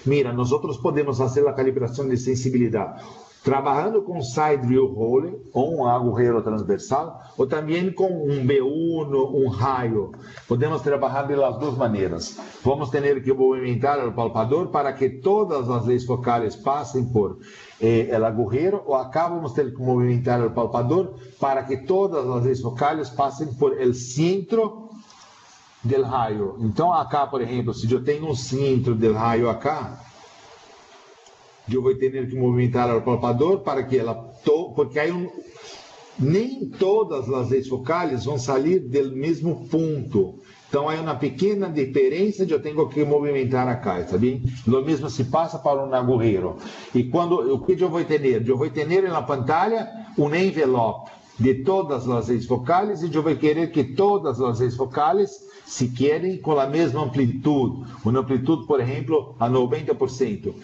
mira, nosotros podemos hacer la calibración de sensibilidad trabajando com side drill hole ou um agujero transversal, ou também com um B1, um raio. Podemos trabalhar de las duas maneiras. Vamos ter que movimentar o palpador para que todas as leis focais passem por o agujero, ou acá vamos ter que movimentar o palpador para que todas as leis focais passem por el centro del raio. Então, acá, por exemplo, se eu tenho um centro del raio acá, eu vou ter que movimentar o palpador para que porque aí nem todas as leis focais vão sair do mesmo ponto. Então, há uma pequena diferença, eu tenho que movimentar acá, está bem? O mesmo se passa para um agujero. E o que eu vou ter? Eu vou ter na pantalla um envelope de todas as leis focais e eu vou querer que todas as leis focais se querem com a mesma amplitude. Uma amplitude, por exemplo, a 90%.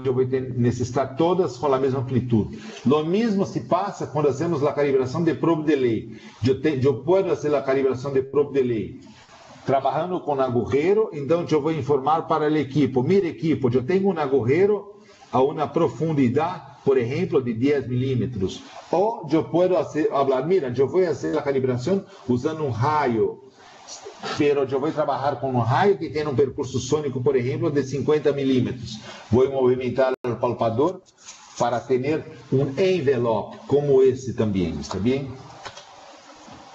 Eu vou necessitar todas com a mesma amplitude. Lo mesmo se passa quando fazemos a calibração de probe de lei. Eu posso fazer a calibração de probe de lei trabalhando com agujero, então eu vou informar para o equipo. Mira, equipo, eu tenho um agujero a uma profundidade, por exemplo, de 10 milímetros. Ou eu posso falar, mira, eu vou fazer a calibração usando um raio. Pero eu vou trabalhar com um raio que tem um percurso sônico, por exemplo, de 50 milímetros. Vou movimentar o palpador para ter um envelope como esse também, está bem?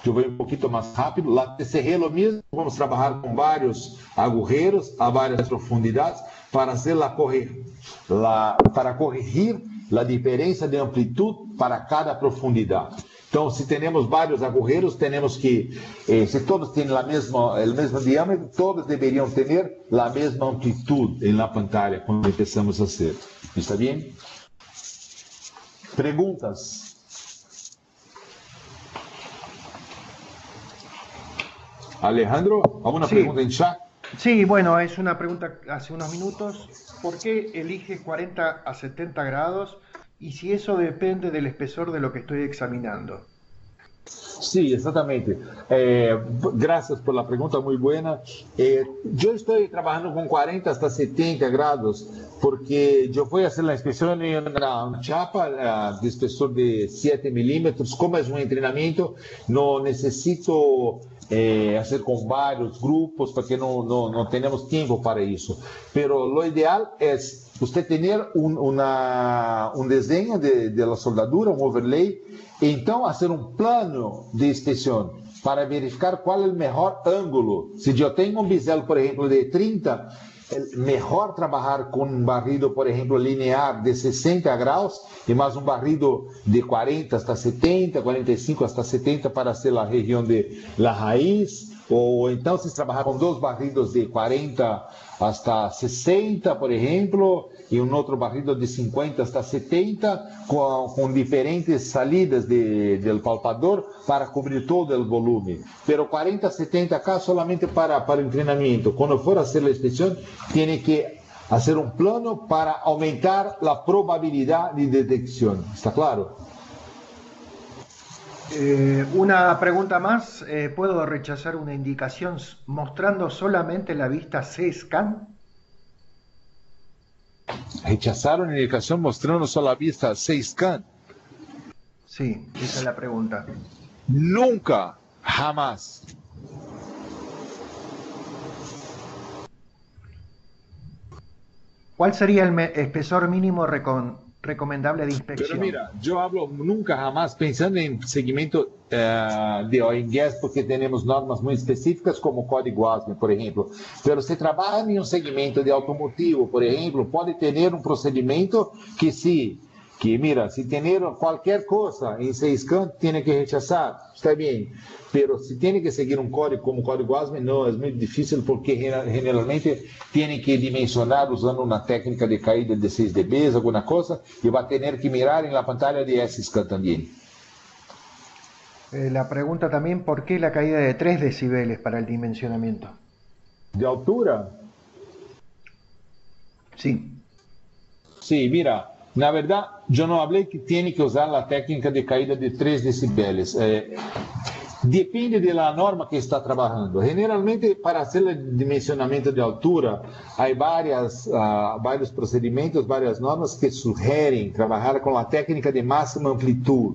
Eu vou um pouquinho mais rápido. Lá TCR lo mesmo, vamos trabalhar com vários agujeros a várias profundidades para para corrigir a diferença de amplitude para cada profundidade. Então, se temos vários agujeros, temos que, se todos têm o mesmo diâmetro, todos deveriam ter a mesma amplitude na pantalla quando começamos a fazer. Está bem? Preguntas. Alejandro, ¿alguna pregunta en chat? Sí, bueno, es una pregunta hace unos minutos. ¿Por qué eliges 40 a 70 grados y si eso depende del espesor de lo que estoy examinando? Sí, exactamente. Gracias por la pregunta, muy buena. Yo estoy trabajando con 40 hasta 70 grados porque yo voy a hacer la inspección en una chapa de espesor de 7 milímetros. Como es un entrenamiento, no necesito hacer con varios grupos porque no tenemos tiempo para eso. Pero lo ideal es usted tener un diseño de la soldadura, un overlay, e então fazer um plano de inspeção para verificar qual é o melhor ângulo. Se eu tenho um bisel, por exemplo, de 30, é melhor trabalhar com um barrido, por exemplo, linear de 60 graus e mais um barrido de 40 hasta 70, 45 hasta 70 para ser a região de la raiz. Ou então, se trabalhar com dois barridos de 40 hasta 60, por exemplo, e um outro barrido de 50 hasta 70, com diferentes salidas do palpador para cobrir todo o volume. Pero 40 a 70 acá solamente para o treinamento. Quando for fazer a inspeção, tem que fazer um plano para aumentar a probabilidade de detecção. ¿Está claro? Una pregunta más, ¿puedo rechazar una indicación mostrando solamente la vista C-Scan? ¿Rechazar una indicación mostrando solo la vista C-Scan? Sí, esa es la pregunta. Nunca, jamás. ¿Cuál sería el espesor mínimo recomendable de inspección? Pero mira, yo hablo nunca jamás pensando en segmento de oil and gas porque tenemos normas muy específicas como código ASME, por ejemplo. Pero se trabaja en un segmento de automotivo, por ejemplo, puede tener un procedimiento que mira, si tener cualquier cosa en C-Scan, tiene que rechazar, está bien. Pero si tiene que seguir un código como código ASME, no, es muy difícil porque generalmente tiene que dimensionar usando una técnica de caída de 6 dB, alguna cosa, y va a tener que mirar en la pantalla de S-Scan también. La pregunta también, ¿por qué la caída de 3 decibeles para el dimensionamiento? ¿De altura? Sí. Sí, mira, na verdad, yo no hablé que tiene que usar la técnica de caída de 3 decibeles. Depende de la norma que está trabajando. Generalmente, para hacer el dimensionamiento de altura, hay varios procedimientos, varias normas que sugieren trabajar con la técnica de máxima amplitud.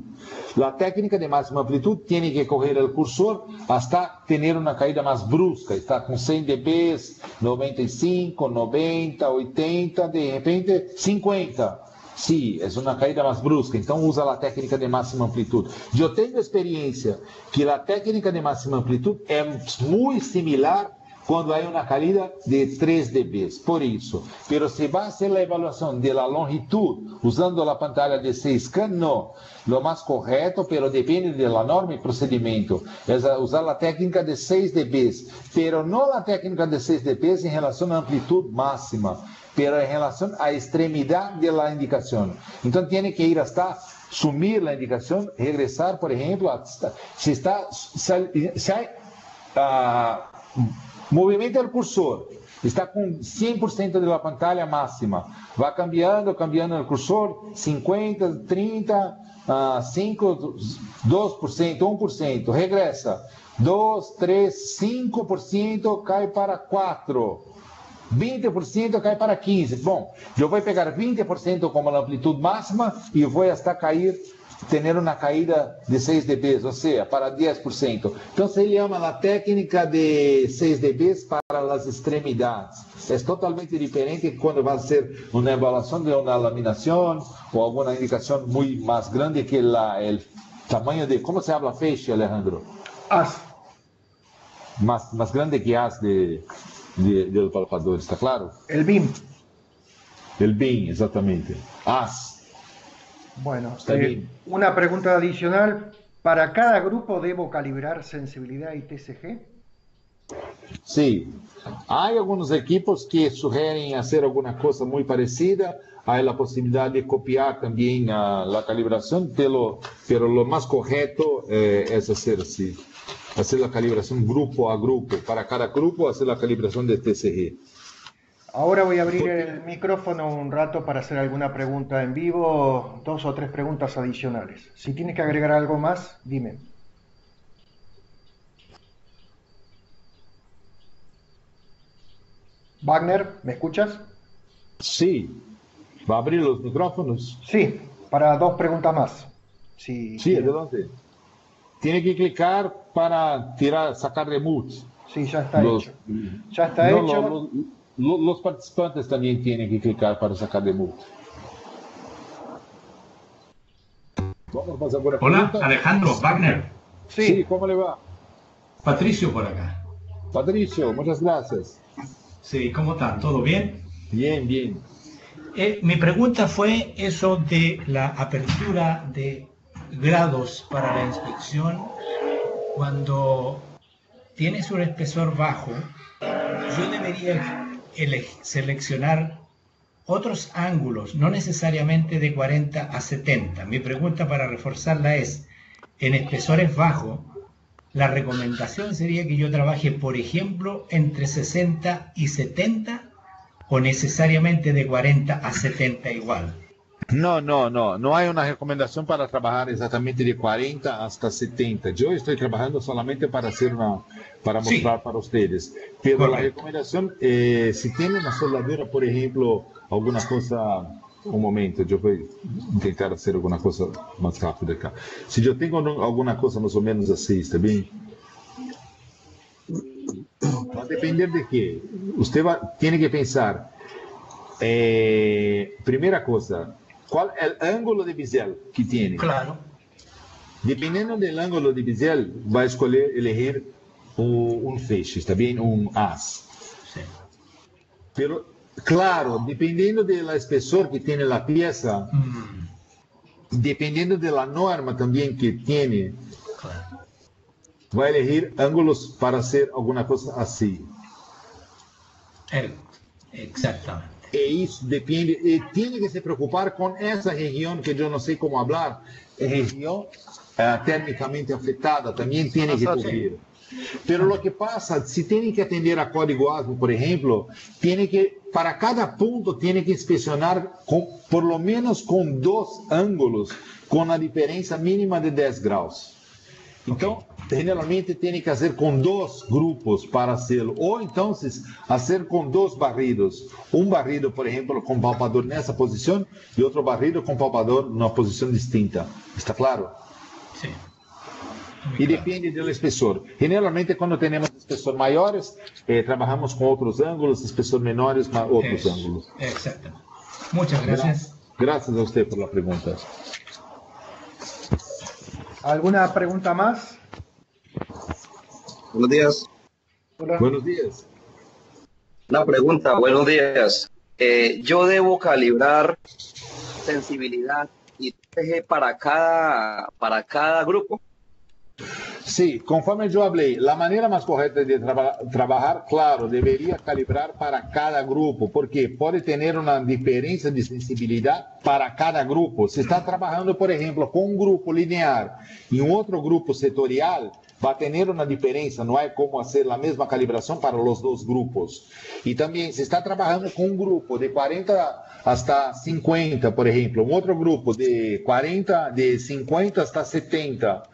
La técnica de máxima amplitud tiene que coger el cursor hasta tener una caída más brusca. Está con 100 dB, 95, 90, 80, de repente 50. Sí, es una caída más brusca, entonces usa la técnica de máxima amplitud. Yo tengo experiencia que la técnica de máxima amplitud es muy similar cuando hay una caída de 3 dB, por eso. Pero si va a hacer la evaluación de la longitud usando la pantalla de C-Scan, no. Lo más correcto, pero depende de la norma y procedimiento, es usar la técnica de 6 dB, pero no la técnica de 6 dB en relación a amplitud máxima, pero en relación a extremidad de la indicación. Entonces tiene que ir hasta sumir la indicación, regresar, por ejemplo, si hay movimiento del cursor, está con 100% de la pantalla máxima, va cambiando el cursor, 50, 30, 5, 2%, 1%, regresa, 2, 3, 5%, cae para 4%. 20% cai para 15%. Bom, eu vou pegar 20% como a amplitude máxima e vou hasta cair, ter uma caída de 6 dB, ou seja, para 10%. Então, se ele chama a técnica de 6 dB para as extremidades. É totalmente diferente quando vai ser uma evaluação de uma laminação ou alguma indicação muito mais grande que o tamanho de... Como se habla feixe, Alejandro? As. Mais grande que as del palpador, ¿está claro? El BIM. El BIM, exactamente. AS. Bueno, una pregunta adicional. ¿Para cada grupo debo calibrar sensibilidad y TSG? Sí, hay algunos equipos que sugieren hacer alguna cosa muy parecida. Hay la posibilidad de copiar también la calibración, pero lo más correcto es hacer así. Hacer la calibración grupo a grupo. Para cada grupo, hacer la calibración de TCG. Ahora voy a abrir el micrófono un rato para hacer alguna pregunta en vivo, 2 o 3 preguntas adicionales. Si tienes que agregar algo más, dime. Wagner, ¿me escuchas? Sí. ¿Va a abrir los micrófonos? Sí, para 2 preguntas más. Si Sí, adelante. Tiene que clicar para sacar de mute. Sí, ya está hecho. Ya está hecho. Los participantes también tienen que clicar para sacar de mute. Vamos a pasar por aquí. Hola, Alejandro, Wagner. Sí, ¿cómo le va? Patricio por acá. Patricio, muchas gracias. Sí, ¿cómo están? ¿Todo bien? Bien, bien. Mi pregunta fue eso de la apertura de grados para la inspección. Cuando tienes un espesor bajo, yo debería seleccionar otros ángulos, no necesariamente de 40 a 70. Mi pregunta para reforzarla es, en espesores bajos, la recomendación sería que yo trabaje, por ejemplo, entre 60 y 70 o necesariamente de 40 a 70 igual. No hay una recomendación para trabajar exactamente de 40 hasta 70. Yo estoy trabajando solamente para mostrar para ustedes. Pero correcto. La recomendación, si tiene una soldadura, por ejemplo, alguna cosa, un momento, yo voy a intentar hacer alguna cosa más rápida acá. Si yo tengo alguna cosa más o menos así, ¿está bien? Va a depender de qué. Usted tiene que pensar, primera cosa, ¿cuál es el ángulo de bisel que tiene? Claro. Dependiendo del ángulo de bisel, va a elegir un feixe, ¿está bien? Un as. Sí. Pero, claro, dependiendo del espesor que tiene la pieza, dependiendo de la norma también que tiene, claro, va a elegir ángulos para hacer alguna cosa así. Exactamente. E isso depende, e tiene que se preocupar con esa región que yo no sé cómo hablar, región térmicamente afectada, también tiene que cubrir. Pero lo que pasa, si tiene que atender a código ASME, por ejemplo, para cada punto tiene que inspeccionar por lo menos con 2 ángulos, con la diferencia mínima de 10 graus. Então, generalmente tiene que hacer con 2 grupos para hacerlo, o entonces hacer con 2 barridos. Un barrido, por ejemplo, con palpador nessa posición y otro barrido con palpador en una posición distinta. ¿Está claro? Sí. Y depende del espesor. Generalmente cuando tenemos espesor mayores, trabajamos con otros ángulos, espesor menores, otros ángulos. Exactamente. Muchas gracias. Gracias a usted por la pregunta. ¿Alguna pregunta más? Buenos días. Hola. Buenos días. Una pregunta, buenos días. ¿Yo debo calibrar sensibilidad y TG para cada grupo? Sí, conforme yo hablé, la manera más correcta de trabajar, claro, debería calibrar para cada grupo, porque puede tener una diferencia de sensibilidad para cada grupo. Si está trabajando, por ejemplo, con un grupo lineal y un otro grupo sectorial, va a tener una diferencia, no hay cómo hacer la misma calibración para los 2 grupos. Y también, si está trabajando con un grupo de 40 hasta 50, por ejemplo, un otro grupo de 50 hasta 70,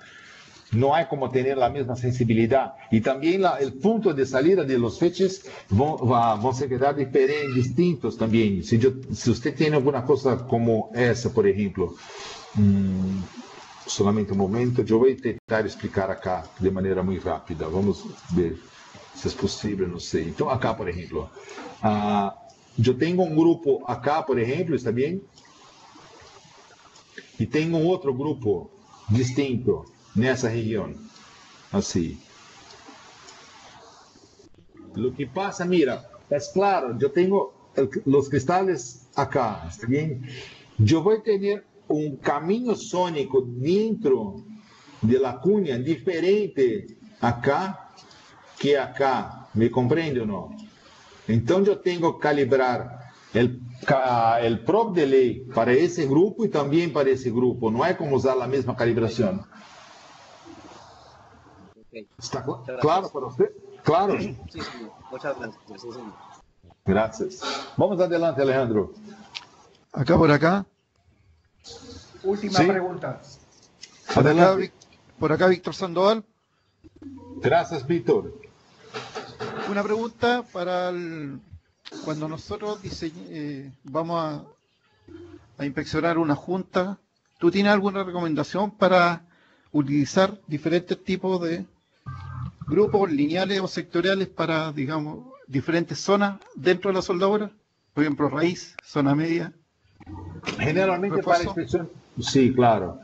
no hay como tener la misma sensibilidad. Y también el punto de salida de los fechas van a quedar distintos también. Si usted tiene alguna cosa como esa, por ejemplo, solamente un momento, yo voy a intentar explicar acá de manera muy rápida. Vamos ver si es posible, no sé. Entonces acá, por ejemplo, yo tengo un grupo acá, por ejemplo, ¿está bien? Y tengo otro grupo distinto nessa região, assim. Lo que pasa, mira, es claro, yo tengo los cristales acá, ¿está bien? Yo voy a tener un camino sónico dentro de la cuña diferente acá que acá. Me compreende ou não? Então eu tenho que calibrar o prop de lei para esse grupo e também para esse grupo. Não é como usar a mesma calibração. Ok, Está muchas claro gracias. para você? Claro? Sí, señor. Muchas gracias. Sí, señor. Graças. Vamos adelante, Alejandro. Acá por acá, Última Sí. pregunta. por acá, Adelante. por acá Víctor Sandoval. Graças, Víctor. Una pregunta para cuando nosotros vamos a inspeccionar una junta. ¿Tú tienes alguna recomendación para utilizar diferentes tipos de grupos lineales o sectoriales para, digamos, diferentes zonas dentro de la soldadura? Por ejemplo, raíz, zona media. Generalmente Reforço? para inspeção. Sim, claro.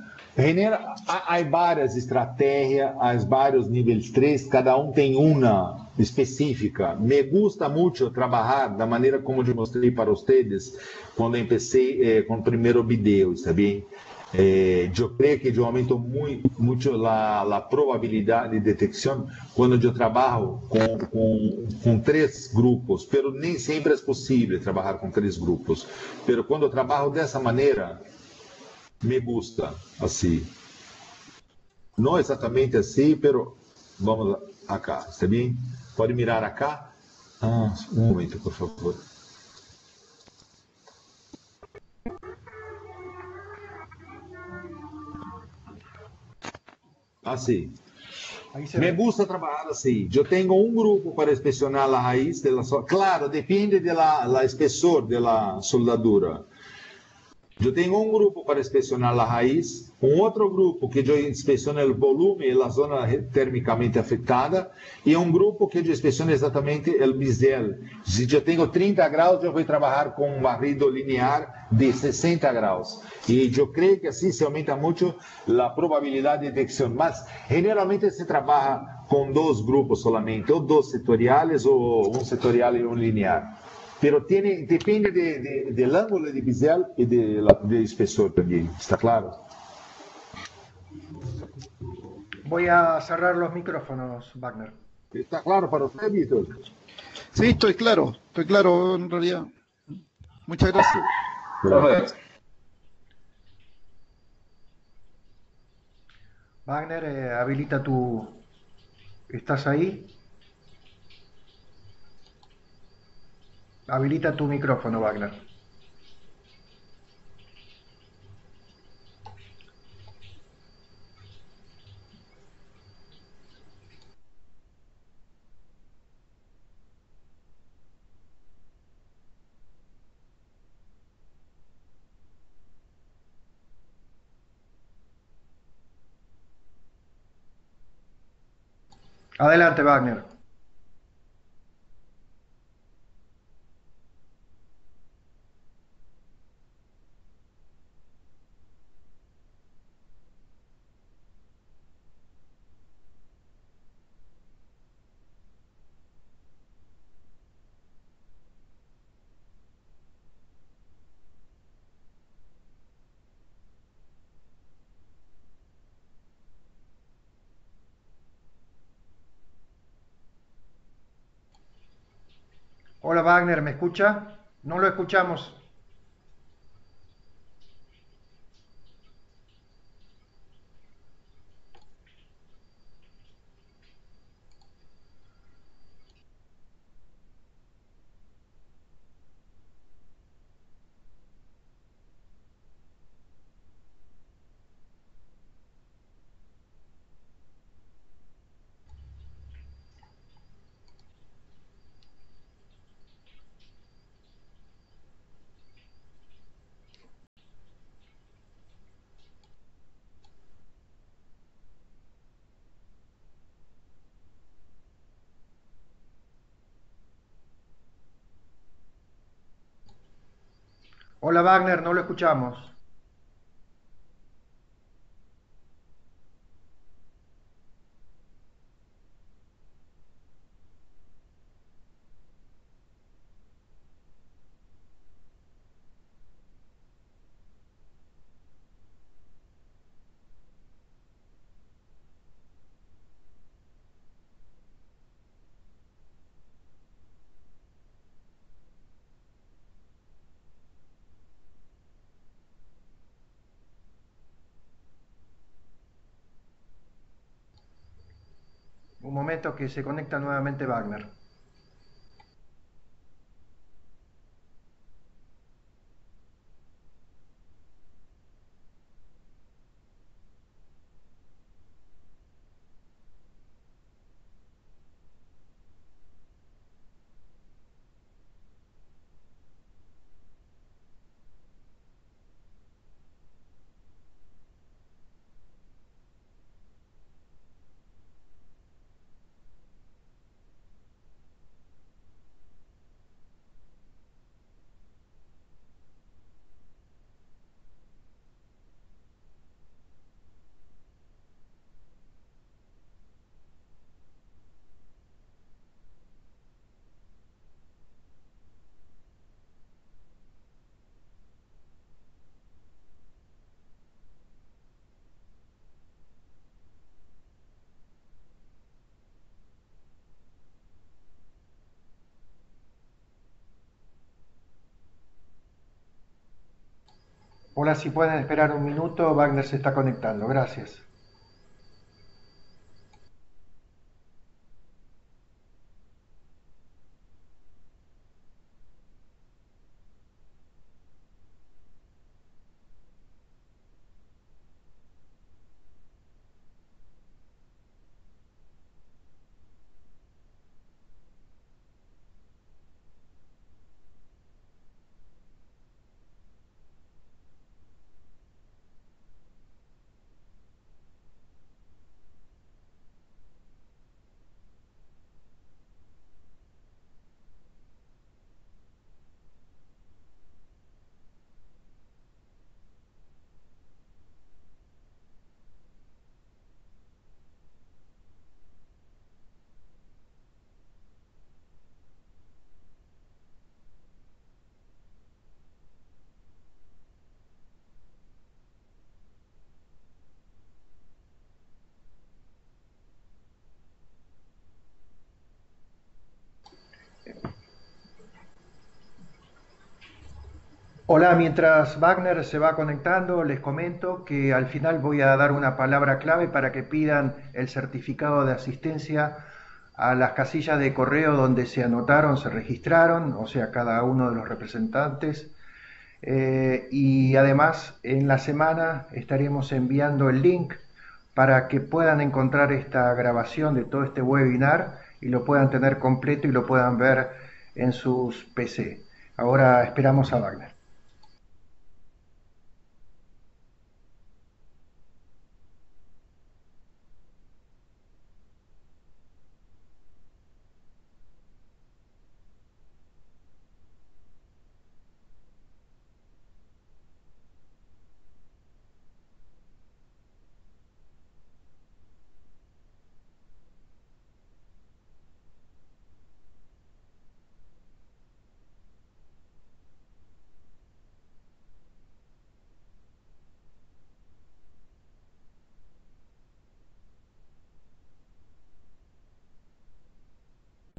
Há várias estratégias, há vários níveis 3, cada um tem uma específica. Me gusta muito trabalhar da maneira como eu mostrei para vocês quando comecei com o primeiro vídeo, está bem? Eu creio que eu aumento muito a probabilidade de detecção quando eu trabalho com 3 grupos, mas nem sempre é possível trabalhar com 3 grupos. Mas quando eu trabalho dessa maneira, me gusta assim. Não exatamente assim, mas vamos acá, está bem? Pode mirar acá? Um momento, por favor. Assim. Ahí se Me ve. gusta trabalhar assim. Eu tenho um grupo para inspecionar a raiz da claro, depende da espessor da soldadura. Eu tenho um grupo para inspecionar a raiz, um outro grupo que eu inspeciono o volume e a zona termicamente afetada, e um grupo que eu inspeciono exatamente o bisel. Se eu tenho 30 graus, eu vou trabalhar com um barrido linear de 60 graus. E eu creio que assim se aumenta muito a probabilidade de detecção. Mas, generalmente, se trabalha com 2 grupos solamente, ou 2 setoriais, ou um setorial e um linear. Pero depende del ángulo de bisel y de espesor también, ¿está claro? Voy a cerrar los micrófonos, Wagner. ¿Está claro para usted, Víctor? Sí, estoy claro en realidad. Muchas gracias. Profe, Wagner, habilita tu... ¿Estás ahí? Habilita tu micrófono, Wagner. Adelante, Wagner. Hola, Wagner, ¿me escucha? No lo escuchamos. Hola, Wagner, no lo escuchamos. momento que se conecta nuevamente Wagner. Hola, si pueden esperar un minuto, Wagner se está conectando. Gracias. Hola, mientras Wagner se va conectando, les comento que al final voy a dar una palabra clave para que pidan el certificado de asistencia a las casillas de correo donde se anotaron, se registraron, o sea, cada uno de los representantes. Y además, en la semana estaremos enviando el link para que puedan encontrar esta grabación de todo este webinar y lo puedan tener completo y lo puedan ver en sus PC. Ahora esperamos a Wagner.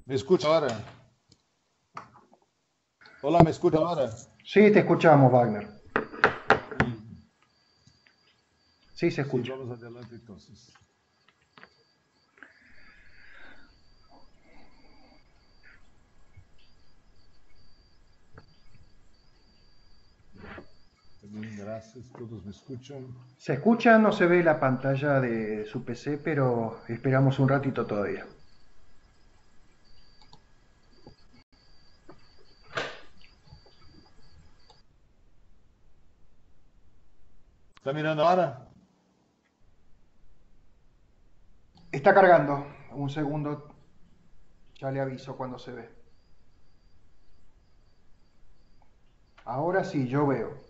¿Me escucha ahora? Hola, ¿me escucha ahora? Sí, te escuchamos, Wagner. Sí, se escucha. Sí, vamos adelante entonces. Bien, gracias, todos me escuchan. Se escucha, no se ve la pantalla de su PC, pero esperamos un ratito todavía. ¿Está mirando ahora? Está cargando. Un segundo. Ya le aviso cuando se ve. Ahora sí, yo veo.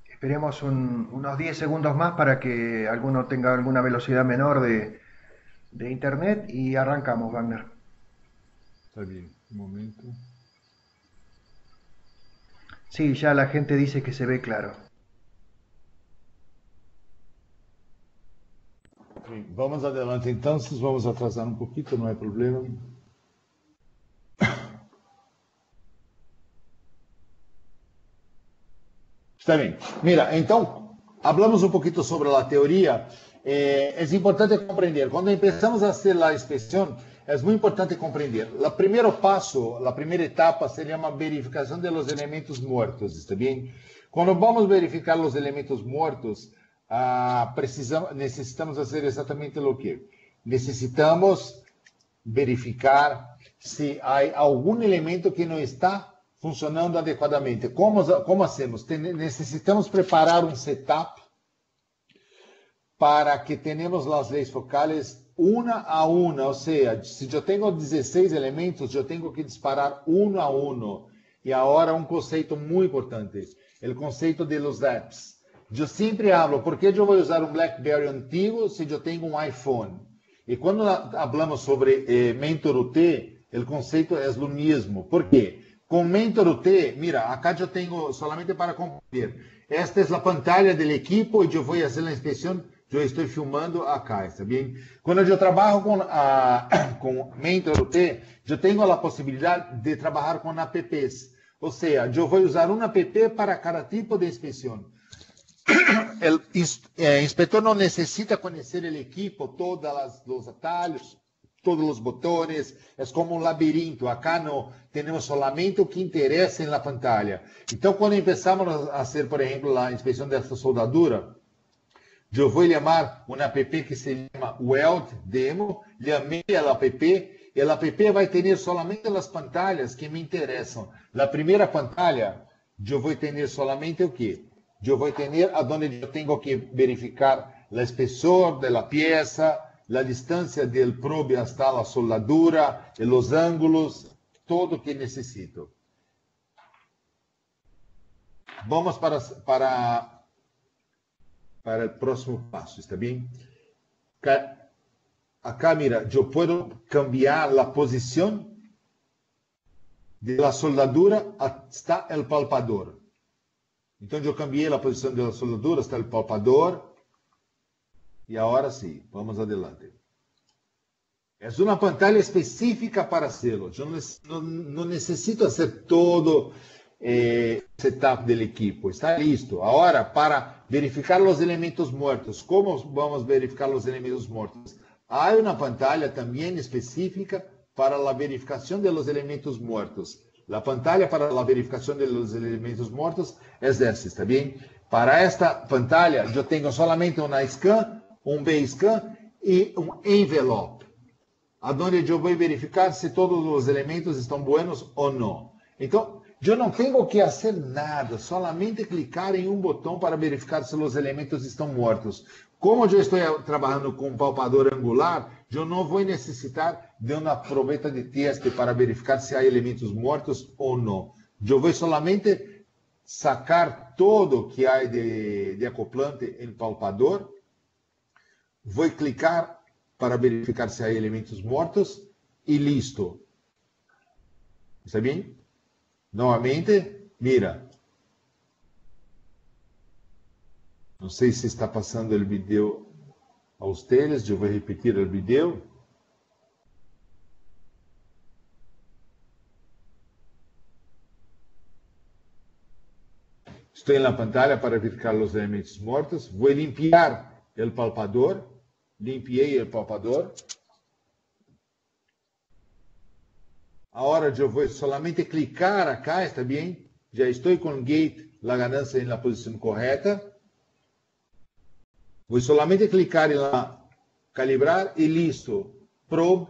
Esperemos unos 10 segundos más para que alguno tenga alguna velocidad menor de internet y arrancamos, Wagner. Está bien, un momento. Sí, ya la gente dice que se ve claro. Bien, vamos adelante entonces, vamos a atrasar un poquito, no hay problema. Está bem. Mira, então, hablamos un poquito sobre la teoría. Es importante comprender, cuando empezamos a hacer la inspección, es muy importante comprender. El primer paso, la primera etapa se llama verificación de los elementos muertos, ¿está bien? Cuando vamos a verificar los elementos muertos, necesitamos hacer exactamente lo que necesitamos verificar si hay algún elemento que no está funcionando adequadamente. ¿Cómo hacemos? Necesitamos preparar un setup para que tenemos las leyes focales una a una, o sea, si yo tengo 16 elementos, yo tengo que disparar uno a uno. Y ahora un conceito muy importante, el conceito de los apps. Yo siempre hablo, ¿por qué yo voy a usar un BlackBerry antiguo si yo tengo un iPhone? Y cuando hablamos sobre Mentor UT, el conceito es lo mismo. ¿Por qué? Con Mentor UT, mira, acá yo tengo, solamente para comprender, esta es la pantalla del equipo y yo voy a hacer la inspección. Eu estou filmando acá, está bem? Quando eu trabalho com Mentor UT, eu tenho a possibilidade de trabalhar com apps. Ou seja, eu vou usar um app para cada tipo de inspeção. O inspetor não necessita conhecer o equipo, todos os atalhos, todos os botões. É como um labirinto. Acá não temos solamente o que interessa na pantalla. Então, quando começamos a fazer, por exemplo, a inspeção dessa soldadura, eu vou chamar um app que se chama Weld Demo, chamei o app, e o app vai ter somente as pantalhas que me interessam. Na primeira pantalla, eu vou ter somente o quê? Eu vou ter onde eu tenho que verificar o espessor da peça, a distância do probe hasta a soldadura, os ângulos, tudo o que necessito. Vamos para el próximo paso, ¿está bien? Acá, mira, yo puedo cambiar la posición de la soldadura hasta el palpador. Entonces yo cambié la posición de la soldadura hasta el palpador. Y ahora sí, vamos adelante. Es una pantalla específica para hacerlo. Yo no necesito hacer todo setup del equipo. Está listo. Ahora, para verificar los elementos muertos. ¿Cómo vamos a verificar los elementos muertos? Hay una pantalla también específica para la verificación de los elementos muertos. La pantalla para la verificación de los elementos muertos es esta, ¿está bien? Para esta pantalla yo tengo solamente una scan, un B-scan y un envelope, a donde yo voy a verificar si todos los elementos están buenos o no. Entonces, eu não tenho que fazer nada, solamente clicar em um botão para verificar se os elementos estão mortos. Como eu estou trabalhando com um palpador angular, eu não vou necessitar de uma proveta de teste para verificar se há elementos mortos ou não. Eu vou solamente sacar todo que há de acoplante em palpador, vou clicar para verificar se há elementos mortos e listo. Está bem? Novamente, mira. Não sei se está passando o vídeo a ustedes. Eu vou repetir o vídeo. Estou na pantalla para verificar os elementos mortos. Vou limpiar o palpador. Limpiei o palpador. Agora eu vou solamente clicar acá, está bem? Já estou com o gate, a ganância na posição correta. Vou solamente clicar em calibrar e listo. Probe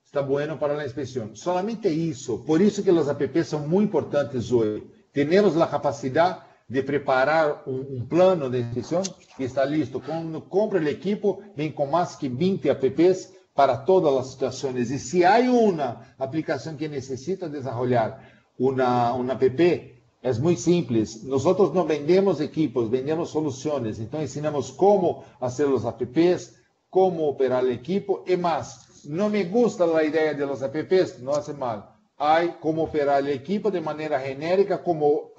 está bueno para a inspeção. Solamente isso. Por isso que os apps são muito importantes hoje. Temos a capacidade de preparar um plano de inspeção e está listo. Quando compra o equipo, vem com mais que 20 apps para todas as situações. E se há uma aplicação que necessita desenvolver uma app, é muito simples. Nós não vendemos equipos, vendemos soluções. Então, ensinamos como fazer os apps, como operar o equipo e mais. Não me gusta a ideia de los apps, não hace mal. Há como operar o equipo de maneira genérica, como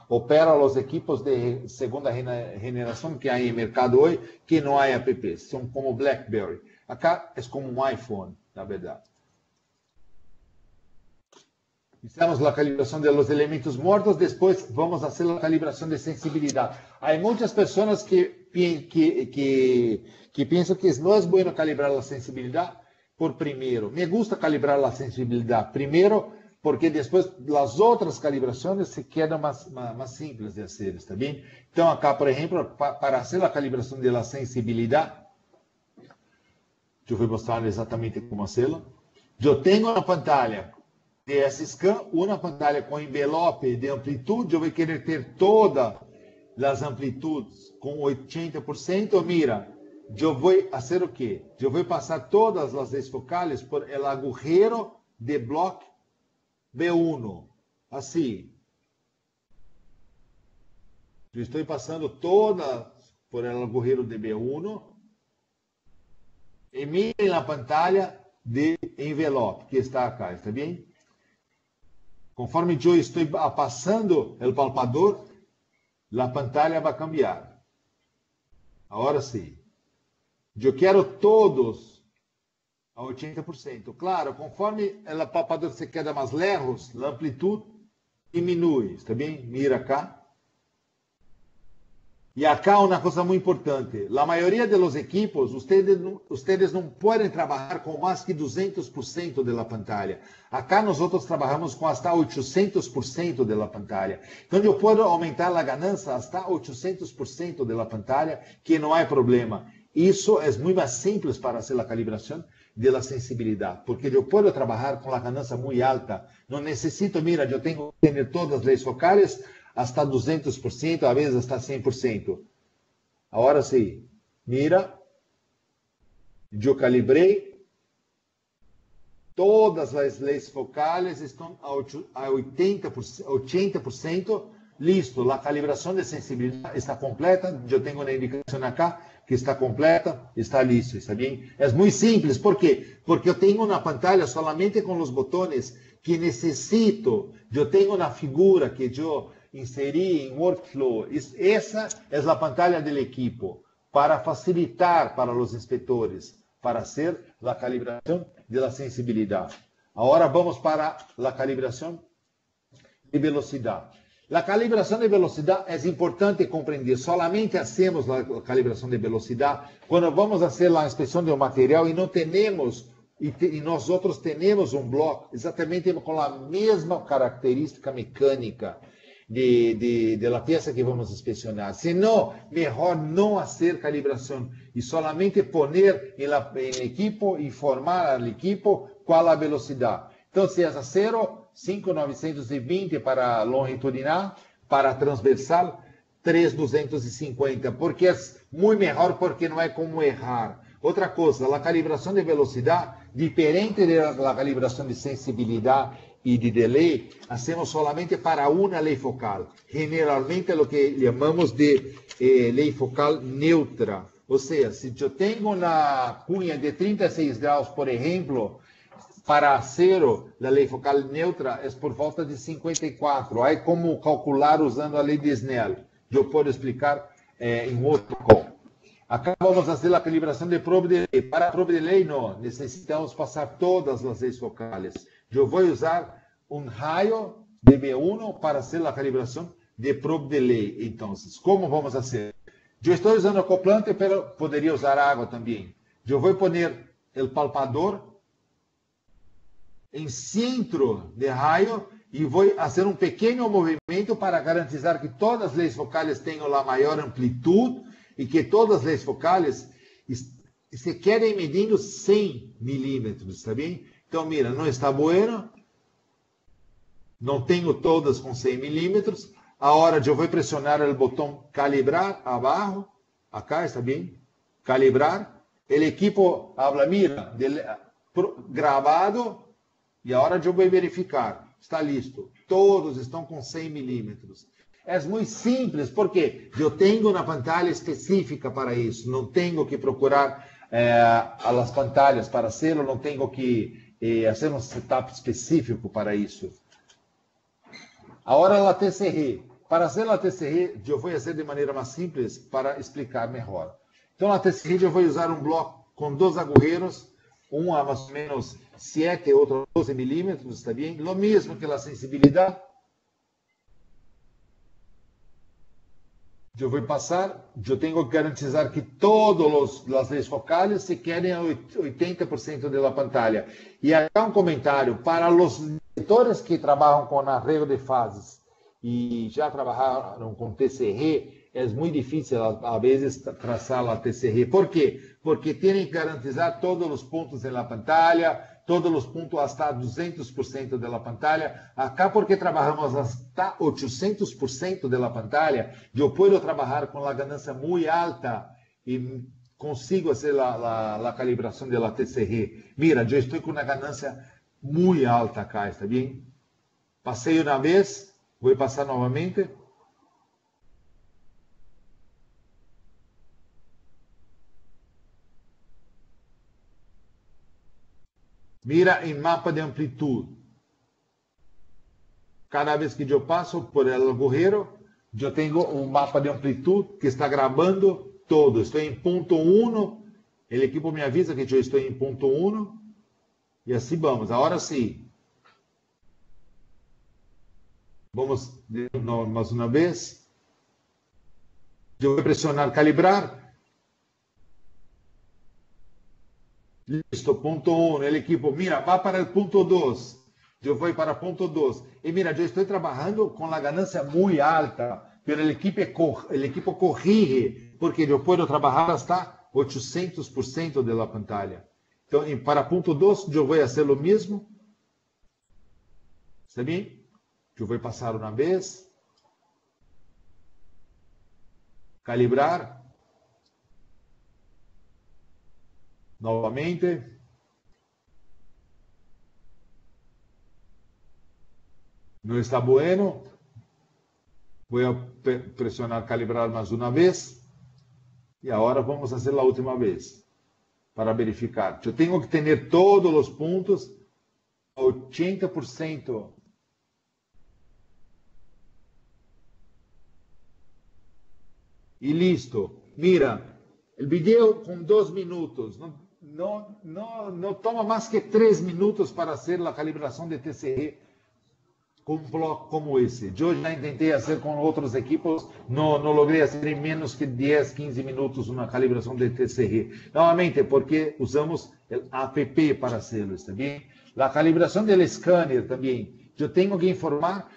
opera os equipos de segunda geração que há em mercado hoje, que não há apps. São como BlackBerry. Acá é como um iPhone, na verdade. Hicimos a calibração dos elementos mortos, depois vamos fazer a calibração de sensibilidade. Há muitas pessoas que pensam que não é bom calibrar a sensibilidade por primeiro. Me gusta calibrar a sensibilidade primeiro, porque depois as outras calibrações se quedam mais simples de fazer, está bem? Então, acá, por exemplo, para fazer a calibração da sensibilidade, eu vou mostrar exatamente como fazê-la. Eu tenho na pantalla de S-Scan uma pantalla com envelope de amplitude. Eu vou querer ter todas as amplitudes com 80%. Mira, eu vou fazer o quê? Eu vou passar todas as desfocales por el agujero de bloco B1. Assim. Eu estou passando todas por el agujero de B1. E mirem a pantalla de envelope que está acá, está bem? Conforme eu estou passando o palpador, a pantalla vai cambiar. Agora sim. Eu quero todos a 80%. Claro, conforme o palpador se queda mais lejos, a amplitude diminui, está bem? Mira acá. E acá uma coisa muito importante. A maioria dos equipos, ustedes não podem trabalhar com mais que 200% da pantalla. Acá nós trabalhamos com até 800% da pantalla. Então eu posso aumentar a ganância até 800% da pantalla, que não há problema. Isso é muito mais simples para fazer a calibração da sensibilidade, porque eu posso trabalhar com a ganância muito alta. Não necessito, mira, eu tenho que ter todas as focais hasta 200%, a vezes hasta 100%. Agora sim, mira, eu calibrei, todas as leis focais estão a 80%, listo, a calibração de sensibilidade está completa, eu tenho uma indicação acá, que está completa, está listo, está bem? É muito simples, por quê? Porque eu tenho uma pantalla solamente com os botões que necessito, eu tenho uma figura que eu inserir em workflow. Essa é a pantalla do equipo para facilitar para os inspetores, para hacer a calibração da sensibilidade. Agora vamos para a calibração de velocidade. A calibração de velocidade é importante compreender. Solamente hacemos a calibração de velocidade quando vamos fazer a inspeção do material e não temos, e nós outros temos um bloco exatamente com a mesma característica mecânica de la peça que vamos inspecionar. Senão, melhor não fazer calibração e solamente poner em equipo, informar ao equipo qual a velocidade. Então, se é a 0, 5.920 para longitudinal, para transversal, 3.250, porque é muito melhor, porque não é como errar. Outra coisa, a calibração de velocidade, diferente da calibração de sensibilidade e de delay, hacemos solamente para uma lei focal. Generalmente é o que chamamos de lei focal neutra. Ou seja, se eu tenho uma cunha de 36 graus, por exemplo, para zero, a lei focal neutra é por volta de 54. Aí como calcular usando a lei de Snell? Eu posso explicar em outro call. Acá vamos fazer a calibração de probe de lei. Para a probe de lei, não. Necessitamos passar todas as leis focais. Eu vou usar um raio de B1 para fazer a calibração de probe de lei. Então, como vamos fazer? Eu estou usando acoplante, mas poderia usar água também. Eu vou pôr o palpador em centro de raio e vou fazer um pequeno movimento para garantizar que todas as leis focais tenham a maior amplitude e que todas as leis focais se quedem medindo 100 milímetros, está bem? Então, mira, não está bueno. Não tenho todas com 100 milímetros. Agora eu vou pressionar o botão calibrar abaixo. Acá, está bem? Calibrar. O equipo habla, mira, gravado. E agora eu vou verificar. Está listo. Todos estão com 100 milímetros. É muito simples, porque eu tenho uma pantalla específica para isso. Não tenho que procurar as pantalhas para hacerlo. Não tenho que fazer um setup específico para isso. Agora a TCR. Para fazer a TCR, eu vou fazer de maneira mais simples para explicar melhor. Então, a TCR eu vou usar um bloco com 2 agulheiros uma más o menos 7, outra 12 milímetros, está bem? Lo mesmo que a sensibilidade. Eu vou passar, eu tenho que garantizar que todas as lentes focais se quedem a 80% da pantalla. E aqui um comentário para os editores que trabalham com arreglo de fases e já trabalharam com TCR, é muito difícil, a vezes, traçar a TCR. Por quê? Porque tem que garantizar todos os pontos na pantalla, todos os pontos hasta 200% da pantalla. Acá, porque trabalhamos hasta 800% da pantalla, eu posso trabalhar com a ganância muito alta e consigo fazer a calibração da TCR. Mira, eu estou com uma ganância muito alta acá, está bem? Passei uma vez, vou passar novamente. Mira em mapa de amplitude. Cada vez que eu passo por el agujero, eu tenho um mapa de amplitude que está gravando todo. Estou em ponto 1, o equipo me avisa que eu estou em ponto 1, e assim vamos. Agora sim. Vamos mais uma vez. Eu vou pressionar calibrar. Listo, ponto 1, o equipo, mira, vá para o ponto 2. Eu vou para o ponto 2. E mira, eu estou trabalhando com a ganância muito alta, mas o equipo corrige, porque eu posso trabalhar hasta 800% da pantalla. Então, para ponto 2, eu vou fazer o mesmo. Está bem? Eu vou passar uma vez. Calibrar. Novamente. Não está bueno. Vou pressionar calibrar mais uma vez. E agora vamos fazer a última vez. Para verificar. Eu tenho que ter todos os pontos a 80%. E listo. Mira, o vídeo com 2 minutos. Não toma mais que 3 minutos para fazer a calibração de TCR com um bloco como esse. Eu já tentei fazer com outros equipos, não logrei fazer em menos que 10, 15 minutos uma calibração de TCR. Novamente, porque usamos o app para fazê-lo, está bem? A calibração do scanner também. Eu tenho que informar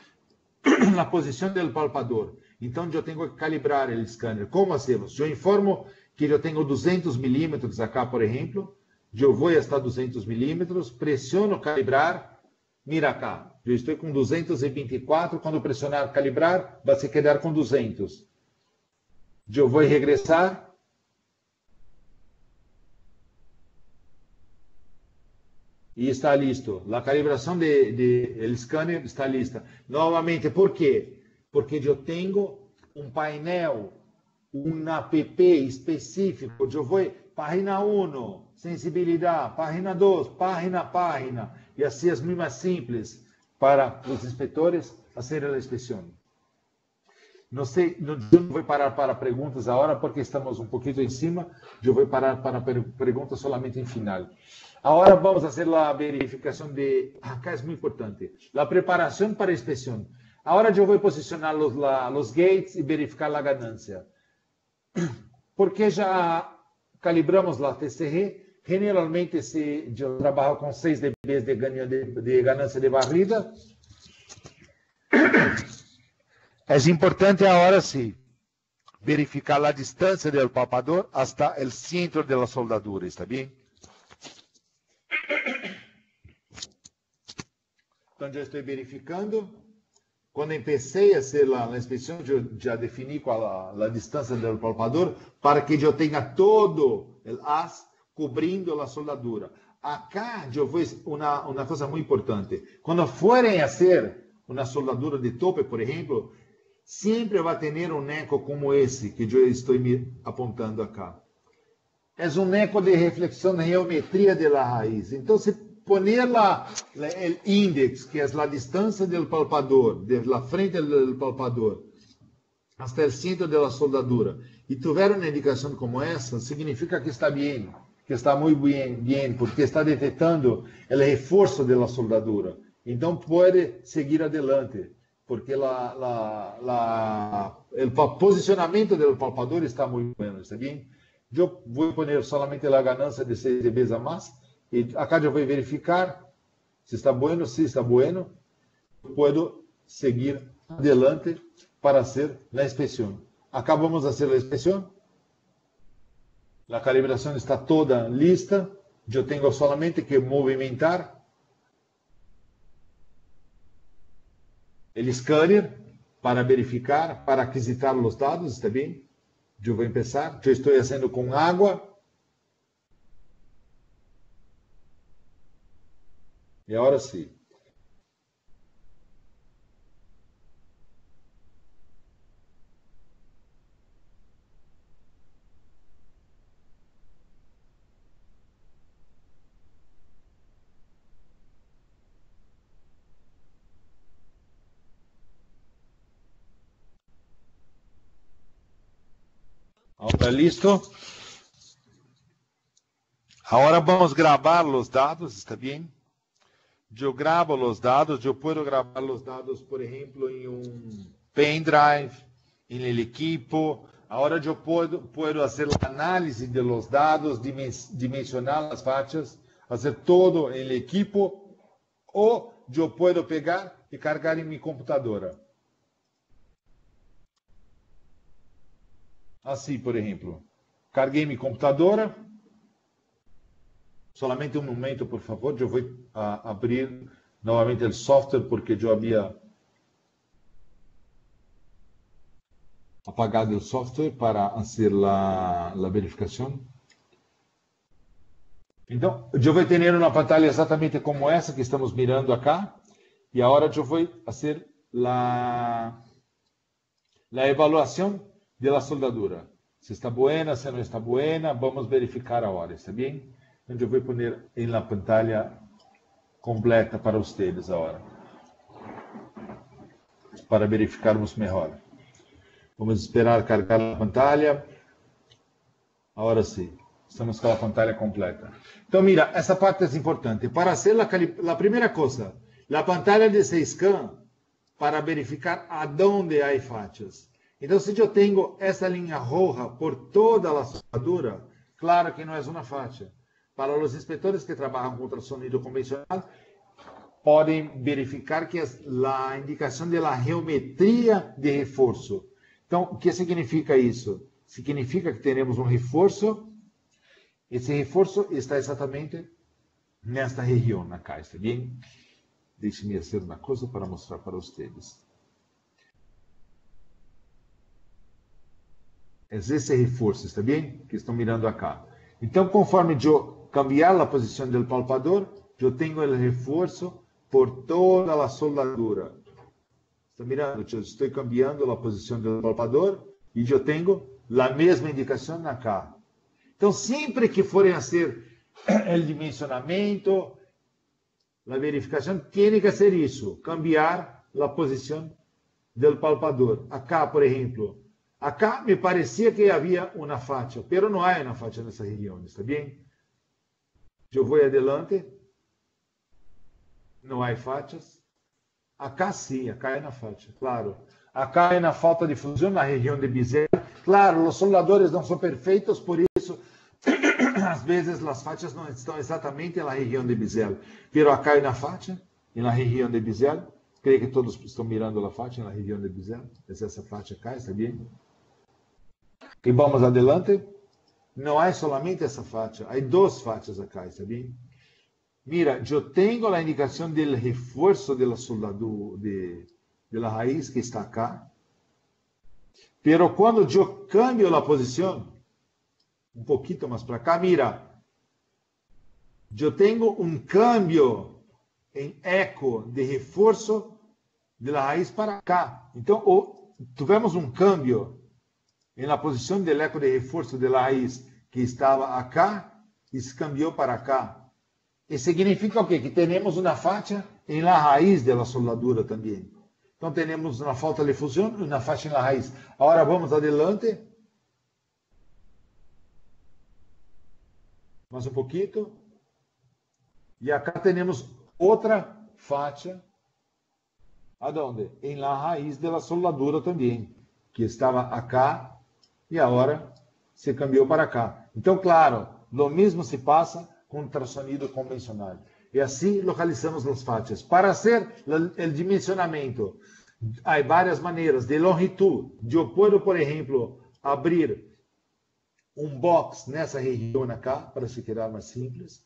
a posição do palpador. Então, eu tenho que calibrar o scanner. Como hacemos? Eu informo que eu tenho 200 milímetros acá, por exemplo. Eu vou hasta 200 milímetros, pressiono calibrar. Mira acá. Eu estou com 224, quando pressionar calibrar, vai se quedar com 200. Eu vou regressar. E está listo. A calibração do scanner está lista. Novamente, por quê? Porque eu tenho um painel, um app específico. Eu vou página 1, sensibilidade, página 2, página. E assim é muito mais simples para os inspetores fazer a inspeção. Não sei, eu não vou parar para perguntas agora, porque estamos um pouquinho em cima. Eu vou parar para perguntas solamente em final. Agora vamos fazer a verificação de... Acá é muito importante. A preparação para a inspeção. Agora eu vou posicionar os gates e verificar a ganância. Porque já calibramos a TCR, generalmente se eu trabalho com 6 dB de ganância de barrida. É importante agora sim verificar a distância do palpador hasta o centro da soldadura, está bem? Então já estou verificando. Quando empecei a fazer a inspeção, eu já defini qual a distância do palpador para que eu tenha todo o haz cobrindo a soldadura. Acá eu vou uma coisa muito importante. Quando forem fazer uma soldadura de tope, por exemplo, sempre vai ter um eco como esse que eu estou me apontando acá. É um eco de reflexão na geometria da raiz. Então, se poner o índice, que é a distância do palpador, da frente do palpador, até o centro da soldadura, e tiver uma indicação como essa, significa que está bem, que está muy bien, porque está detectando o reforço da soldadura. Então, pode seguir adelante, porque o posicionamento do palpador está muito bom, está bem? Eu vou poner solamente a ganância de 6 dB a mais, e acá eu vou verificar se está bueno, se está bueno, puedo seguir adelante para hacer la inspección. Acá vamos a hacer la inspección. La calibración está toda lista. Yo tengo solamente que movimentar el escáner para verificar, para aquisitar los dados, ¿está bien? Yo voy a empezar. Yo estoy haciendo con agua. Y ahora sí. Ahora listo. Ahora vamos a grabar los dados, ¿está bien? Yo grabo los dados, yo puedo grabar los dados, por ejemplo, en un pendrive, en el equipo. Ahora yo puedo hacer el análisis de los dados, dimensionar las fachas, hacer todo en el equipo, o yo puedo pegar y cargar en mi computadora. Assim, por exemplo, carguei minha computadora. Solamente um momento, por favor. Eu vou abrir novamente o software porque eu havia apagado o software para fazer a verificação. Então, eu vou ter uma pantalla exatamente como essa que estamos mirando acá. E agora eu vou fazer a avaliação de la soldadura. Se está buena, se não está buena, vamos verificar agora, está bem? Então eu vou pôr em la pantalla completa para vocês agora, para verificarmos melhor. Vamos esperar carregar a pantalla. Agora sim, estamos com a pantalla completa. Então mira, essa parte é importante. Para fazer a primeira coisa, a pantalla de scan para verificar aonde há fachas. Então, se eu tenho essa linha roja por toda a soldadura, claro que não é uma faixa. Para os inspetores que trabalham com ultrassonido convencional, podem verificar que é a indicação da geometria de reforço. Então, o que significa isso? Significa que temos um reforço. Esse reforço está exatamente nesta região, acá, está bem? Deixe-me fazer uma coisa para mostrar para vocês. É esse reforço, está bem? Que estão mirando acá. Então, conforme eu cambiar a posição do palpador, eu tenho o reforço por toda a soldadura. Está mirando? Eu estou cambiando a posição do palpador e eu tenho a mesma indicação acá. Então, sempre que forem fazer o dimensionamento, a verificação, tem que ser isso, cambiar a posição do palpador. Acá, por exemplo, acá me parecia que havia uma faixa, mas não há uma faixa nessa região, está bem? Eu vou adelante, não há faixas. Acá sim, acá é na faixa, claro. Acá é na falta de fusão, na região de Bizel. Claro, os soldadores não são perfeitos, por isso, às vezes, as faixas não estão exatamente na região de Bizel. Mas acá é na faixa, e na região de Bizel. Creio que todos estão mirando a faixa na região de Bizel. Essa faixa acá, está bem? E vamos adelante. Não há solamente essa faixa, há duas faixas acá, está bem? Mira, eu tenho a indicação do reforço da soldadura, da raiz que está acá. Pero quando eu cambio a posição, um pouquinho mais para cá, mira, eu tenho um cambio em eco de reforço da raiz para cá. Então, tivemos um cambio na posição do eco de reforço da raiz que estava acá e se cambiou para cá. E significa o quê? Que temos uma faixa em la raiz da soldadura também. Então, temos uma falta de fusão e uma faixa em la raiz. Agora, vamos adelante. Mais um pouquinho. E acá temos outra faixa. Aonde? Em la raiz da soldadura também, que estava acá e agora se cambiou para cá. Então, claro, lo mesmo se passa com ultrassonido convencional. E assim localizamos as faixas. Para fazer o dimensionamento, há várias maneiras de longitud. Eu posso, por exemplo, abrir um box nessa região acá, para se quedar mais simples.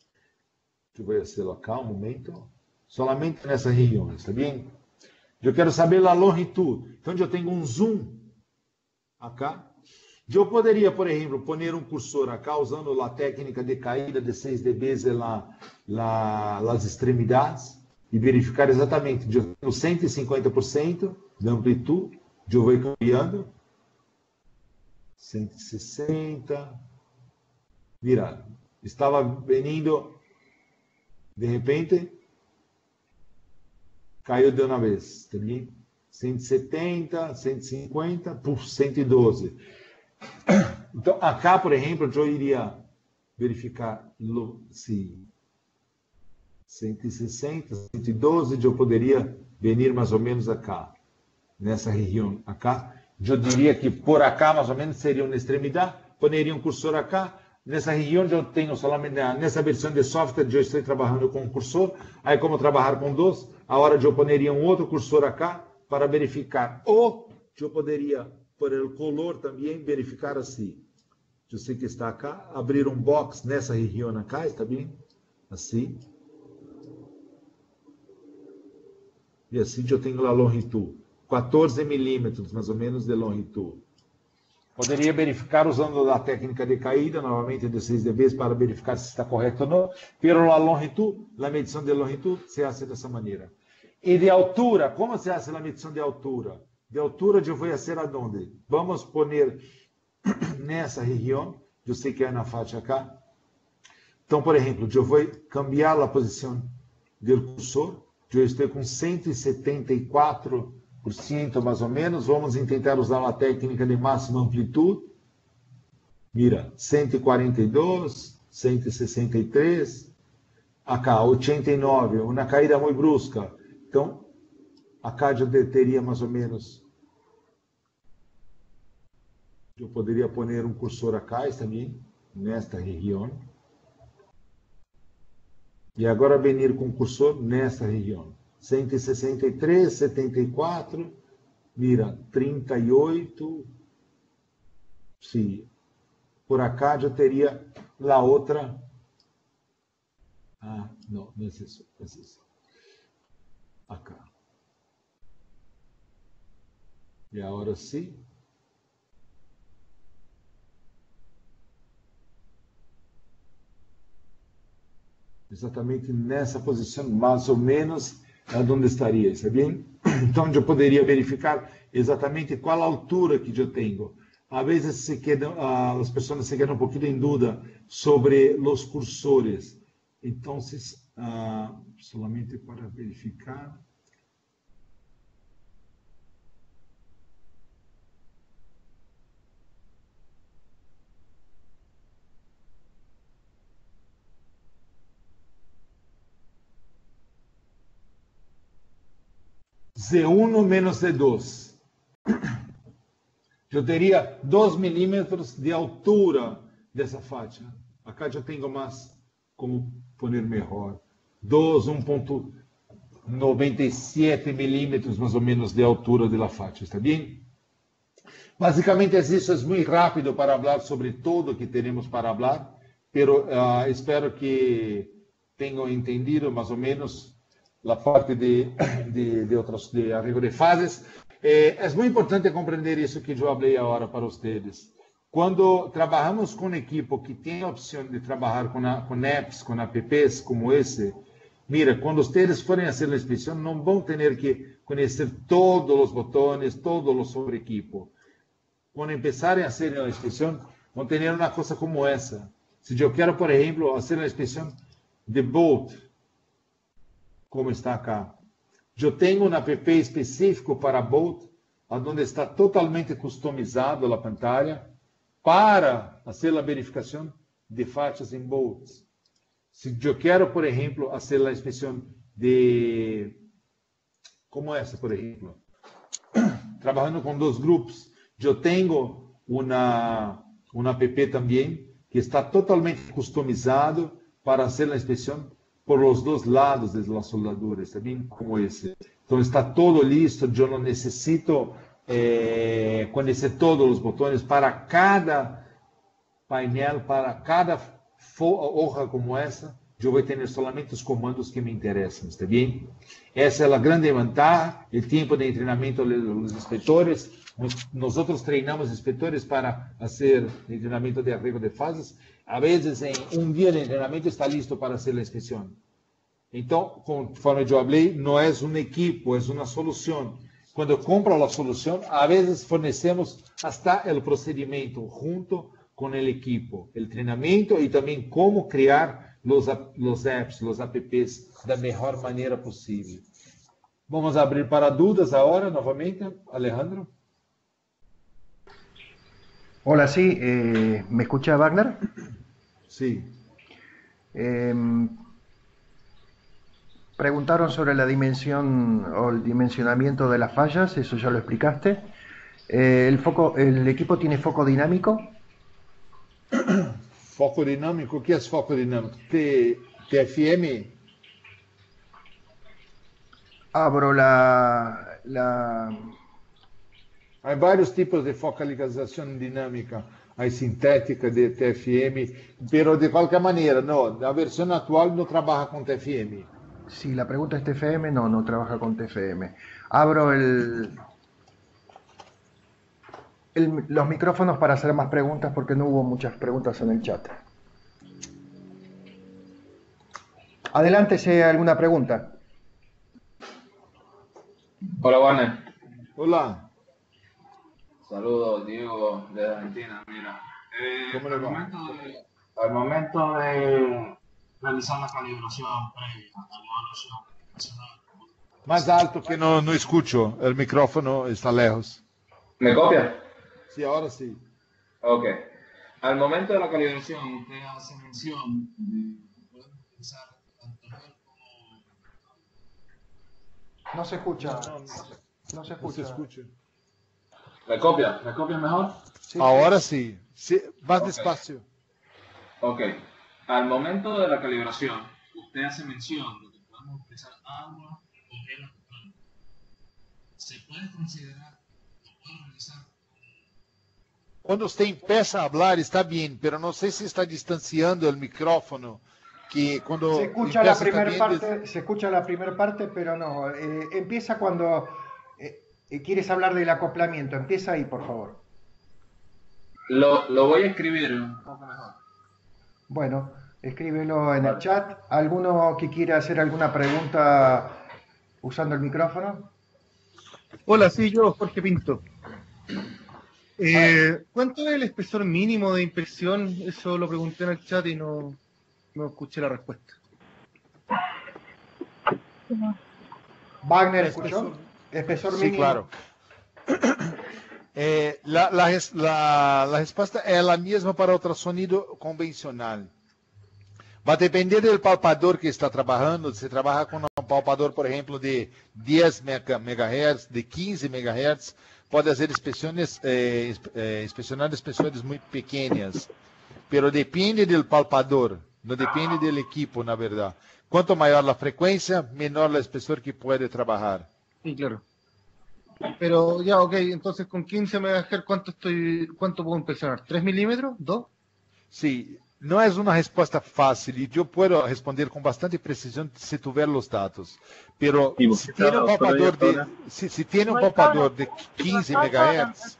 Eu vou fazer acá um momento. Solamente nessa região, está bem? Eu quero saber a longitude. Então, eu tenho um zoom acá. Eu poderia, por exemplo, pôr um cursor acá, usando a técnica de caída de 6 dB nas extremidades, e verificar exatamente. Eu tenho 150% de amplitude. Eu vou cambiando. 160. Mira, estava vindo, de repente, caiu de uma vez, tá bem? 170, 150, por 112. Então, acá, por exemplo, eu iria verificar se 160, 112, eu poderia vir mais ou menos acá, nessa região acá. Eu diria que por acá, mais ou menos, seria uma extremidade, poneria um cursor acá. Nessa região, eu tenho somente, nessa versão de software, eu estou trabalhando com um cursor. Aí, como trabalhar com dois, a hora eu poneria um outro cursor acá para verificar. Ou eu poderia, por o color também, verificar assim. Eu sei que está acá, abrir um box nessa região acá, está bem? Assim. E assim eu tenho a longitude. 14 milímetros, mais ou menos, de longitude. Poderia verificar usando a técnica de caída, novamente de 6 dB, para verificar se está correto ou não. Pero a longitude, a medição de longitude, se faz dessa maneira. E de altura, como se faz a medição de altura? De altura, eu vou fazer aonde? Vamos pôr nessa região, eu sei que é na faixa acá. Então, por exemplo, eu vou cambiar a posição do cursor. Eu estou com 174%, mais ou menos. Vamos tentar usar a técnica de máxima amplitude. Mira, 142, 163, acá 89, uma caída muito brusca. Então, acá eu teria mais ou menos. Eu poderia pôr um cursor acá também, nesta região. E agora venir com o cursor nessa região. 163, 74, mira, 38. Sim. Por acá eu teria a outra. Ah, não é isso. É isso. Acá. E agora sim. Exatamente nessa posição, mais ou menos, é onde estaria, está bem? Então, eu poderia verificar exatamente qual a altura que eu tenho. Às vezes, as pessoas se quedam um pouquinho em dúvida sobre os cursores. Então, solamente para verificar. Z1 menos Z2. Eu teria 2 milímetros de altura dessa faixa. Acá eu tenho mais como pôr melhor. 1,97 milímetros mais ou menos de altura da faixa, está bem? Basicamente isso é muito rápido para falar sobre tudo que teremos para falar, pero espero que tenham entendido mais ou menos a parte de arreglo de fases. É muito importante compreender isso que eu falei agora para vocês. Quando trabalhamos com equipo que tem a opção de trabalhar com apps, com apps como esse, mira, quando vocês forem fazer a inspeção, não vão ter que conhecer todos os botões, todos os sobre equipo. Quando começarem a fazer a inspeção, vão ter uma coisa como essa. Se eu quero, por exemplo, fazer a inspeção de Bolt, como está acá. Eu tenho um app específico para Bolt, onde está totalmente customizado a pantalla para fazer a verificação de fachas en bolts. Si yo quiero, por ejemplo, hacer la inspección de, como esa, por ejemplo, trabajando con dos grupos, yo tengo una app también que está totalmente customizado para hacer la inspección por los dos lados de la soldadura, está bien como ese. Entonces está todo listo, yo no necesito conocer todos los botones para cada painel, para cada hoja como essa, eu vou ter solamente os comandos que me interessam, está bem? Essa é a grande vantagem, o tempo de treinamento dos inspetores. Nós treinamos inspetores para fazer treinamento de arreglo de fases. A vezes, em um dia de treinamento, está listo para fazer a inspeção. Então, conforme eu falei, não é um equipo, é uma solução. Quando compra a solução, a vezes fornecemos até o procedimento junto com o equipo, o treinamento e também como criar os apps, os apps da melhor maneira possível. Vamos abrir para dúvidas agora, novamente, Alejandro. Hola, sí, ¿me escucha Wagner? Sí. Preguntaron sobre la dimensión o el dimensionamiento de las fallas, eso ya lo explicaste. ¿El equipo tiene foco dinámico? Foco dinâmico, o que é foco dinâmico? TFM? Abro la... Há vários tipos de focalização dinâmica, a sintética de TFM, pero de qualquer maneira, não, a versão atual não trabalha com TFM. Si la pregunta es TFM, no trabaja con TFM. Abro los micrófonos para hacer más preguntas porque no hubo muchas preguntas en el chat. Adelante si hay alguna pregunta. Hola, Warner. Olá. Saludos, Diego, de Argentina. Mira, ¿Cómo le va? al momento de realizar la calibración previa a la evaluación nacional. Mais alto que não escucho, o micrófono está lejos. ¿Me copia? Sí, ahora sí. Ok. Al momento de la calibración, usted hace mención de poder utilizar tanto el como... No se escucha. No se escucha. ¿Me copia? ¿Me copia mejor? Sí, Ahora sí. Sí, más Ok. despacio. Ok. Al momento de la calibración, usted hace mención de que podemos utilizar agua o gel acoplante. ¿Se puede considerar o puede realizar? Quando você empieza a falar, está bem, pero não sei se está distanciando o micrófono. Que quando se escucha la empieza primera también parte, se escucha la primera parte, pero no. Empieza cuando quieres hablar del acoplamiento. Empieza ahí, por favor. Lo voy a escribir un poco mejor. Bueno, escríbelo en el chat. ¿Alguno que quiera hacer alguna pregunta usando el micrófono? Hola, sí, yo, Jorge Pinto. ¿Cuánto es el espesor mínimo de impresión? Eso lo pregunté en el chat y no escuché la respuesta. Wagner, ¿escuchó? Espesor Sí, mínimo. claro. La resposta é a mesma para ultrassonido convencional. Vai depender do palpador que está trabalhando. Se trabalha com um palpador, por exemplo, de 10 MHz, de 15 MHz, pode fazer inspecionar expressões muito pequenas. Pero depende do palpador, não depende do equipo, na verdade. Quanto maior a frequência, menor o espessor que pode trabalhar. Sí, claro. Pero ya, ok, entonces con 15 MHz, ¿cuánto puedo impresionar? ¿3 milímetros? ¿2? Sim, não é uma resposta fácil e eu posso responder com bastante precisão se tiver os dados. Pero se tem um palpador de 15 MHz,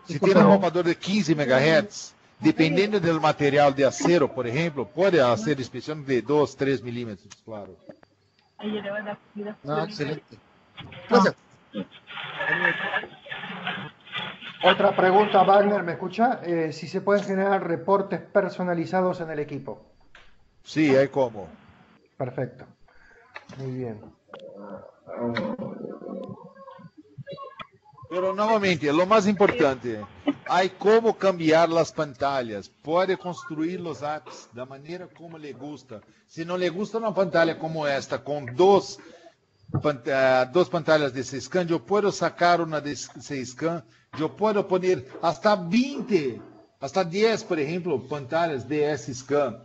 se tem um palpador de 15 MHz, dependendo do material de acero, por exemplo, pode ser inspeção de 2, 3 milímetros, claro. Ah, excelente. Gracias. Otra pregunta, Wagner, ¿me escucha? Si se pueden generar reportes personalizados en el equipo. Sí, hay como. Perfecto. Muy bien. Pero novamente, lo mais importante, Hay como cambiar las pantallas. Puede construir los apps da maneira como le gusta. Si no le gusta una pantalla como esta, con dos pantallas de Syscan, yo puedo sacar una de Syscan, yo puedo poner hasta 20, hasta 10, por ejemplo, pantallas de S-Scan,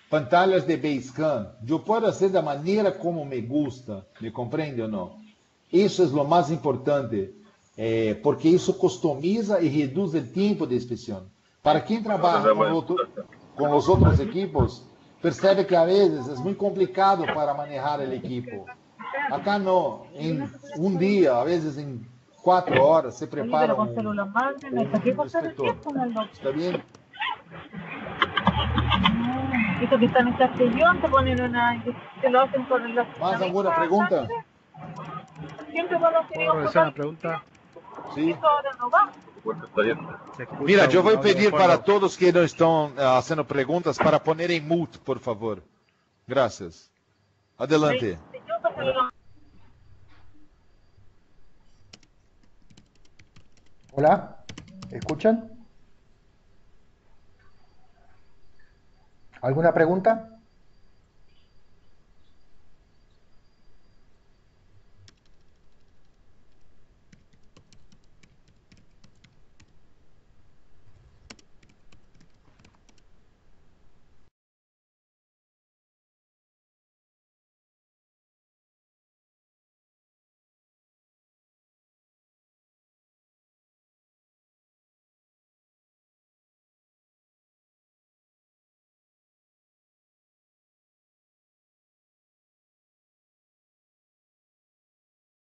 pantallas de B-Scan. Yo puedo hacer da maneira como me gusta. ¿Me comprende o no? Isso é o mais importante. Porque isso customiza e reduz o tempo de inspeção. Para quem trabalha com os outros equipos, percebe que a vezes é muito complicado para manejar o equipo. Acá não, em um dia, a vezes em 4 horas, se prepara um inspector. ¿Está bem? Eso que están en Castellón, te ponen una, te lo hacen con el... ¿Más alguna pregunta? Siempre cuando ¿Puedo realizar una pregunta? Sí. Eso ahora no va. Mira, eu vou pedir para todos que não estão fazendo perguntas para poner em mute, por favor. Graças. Adelante. Hola, ¿escuchan? ¿Alguna pregunta?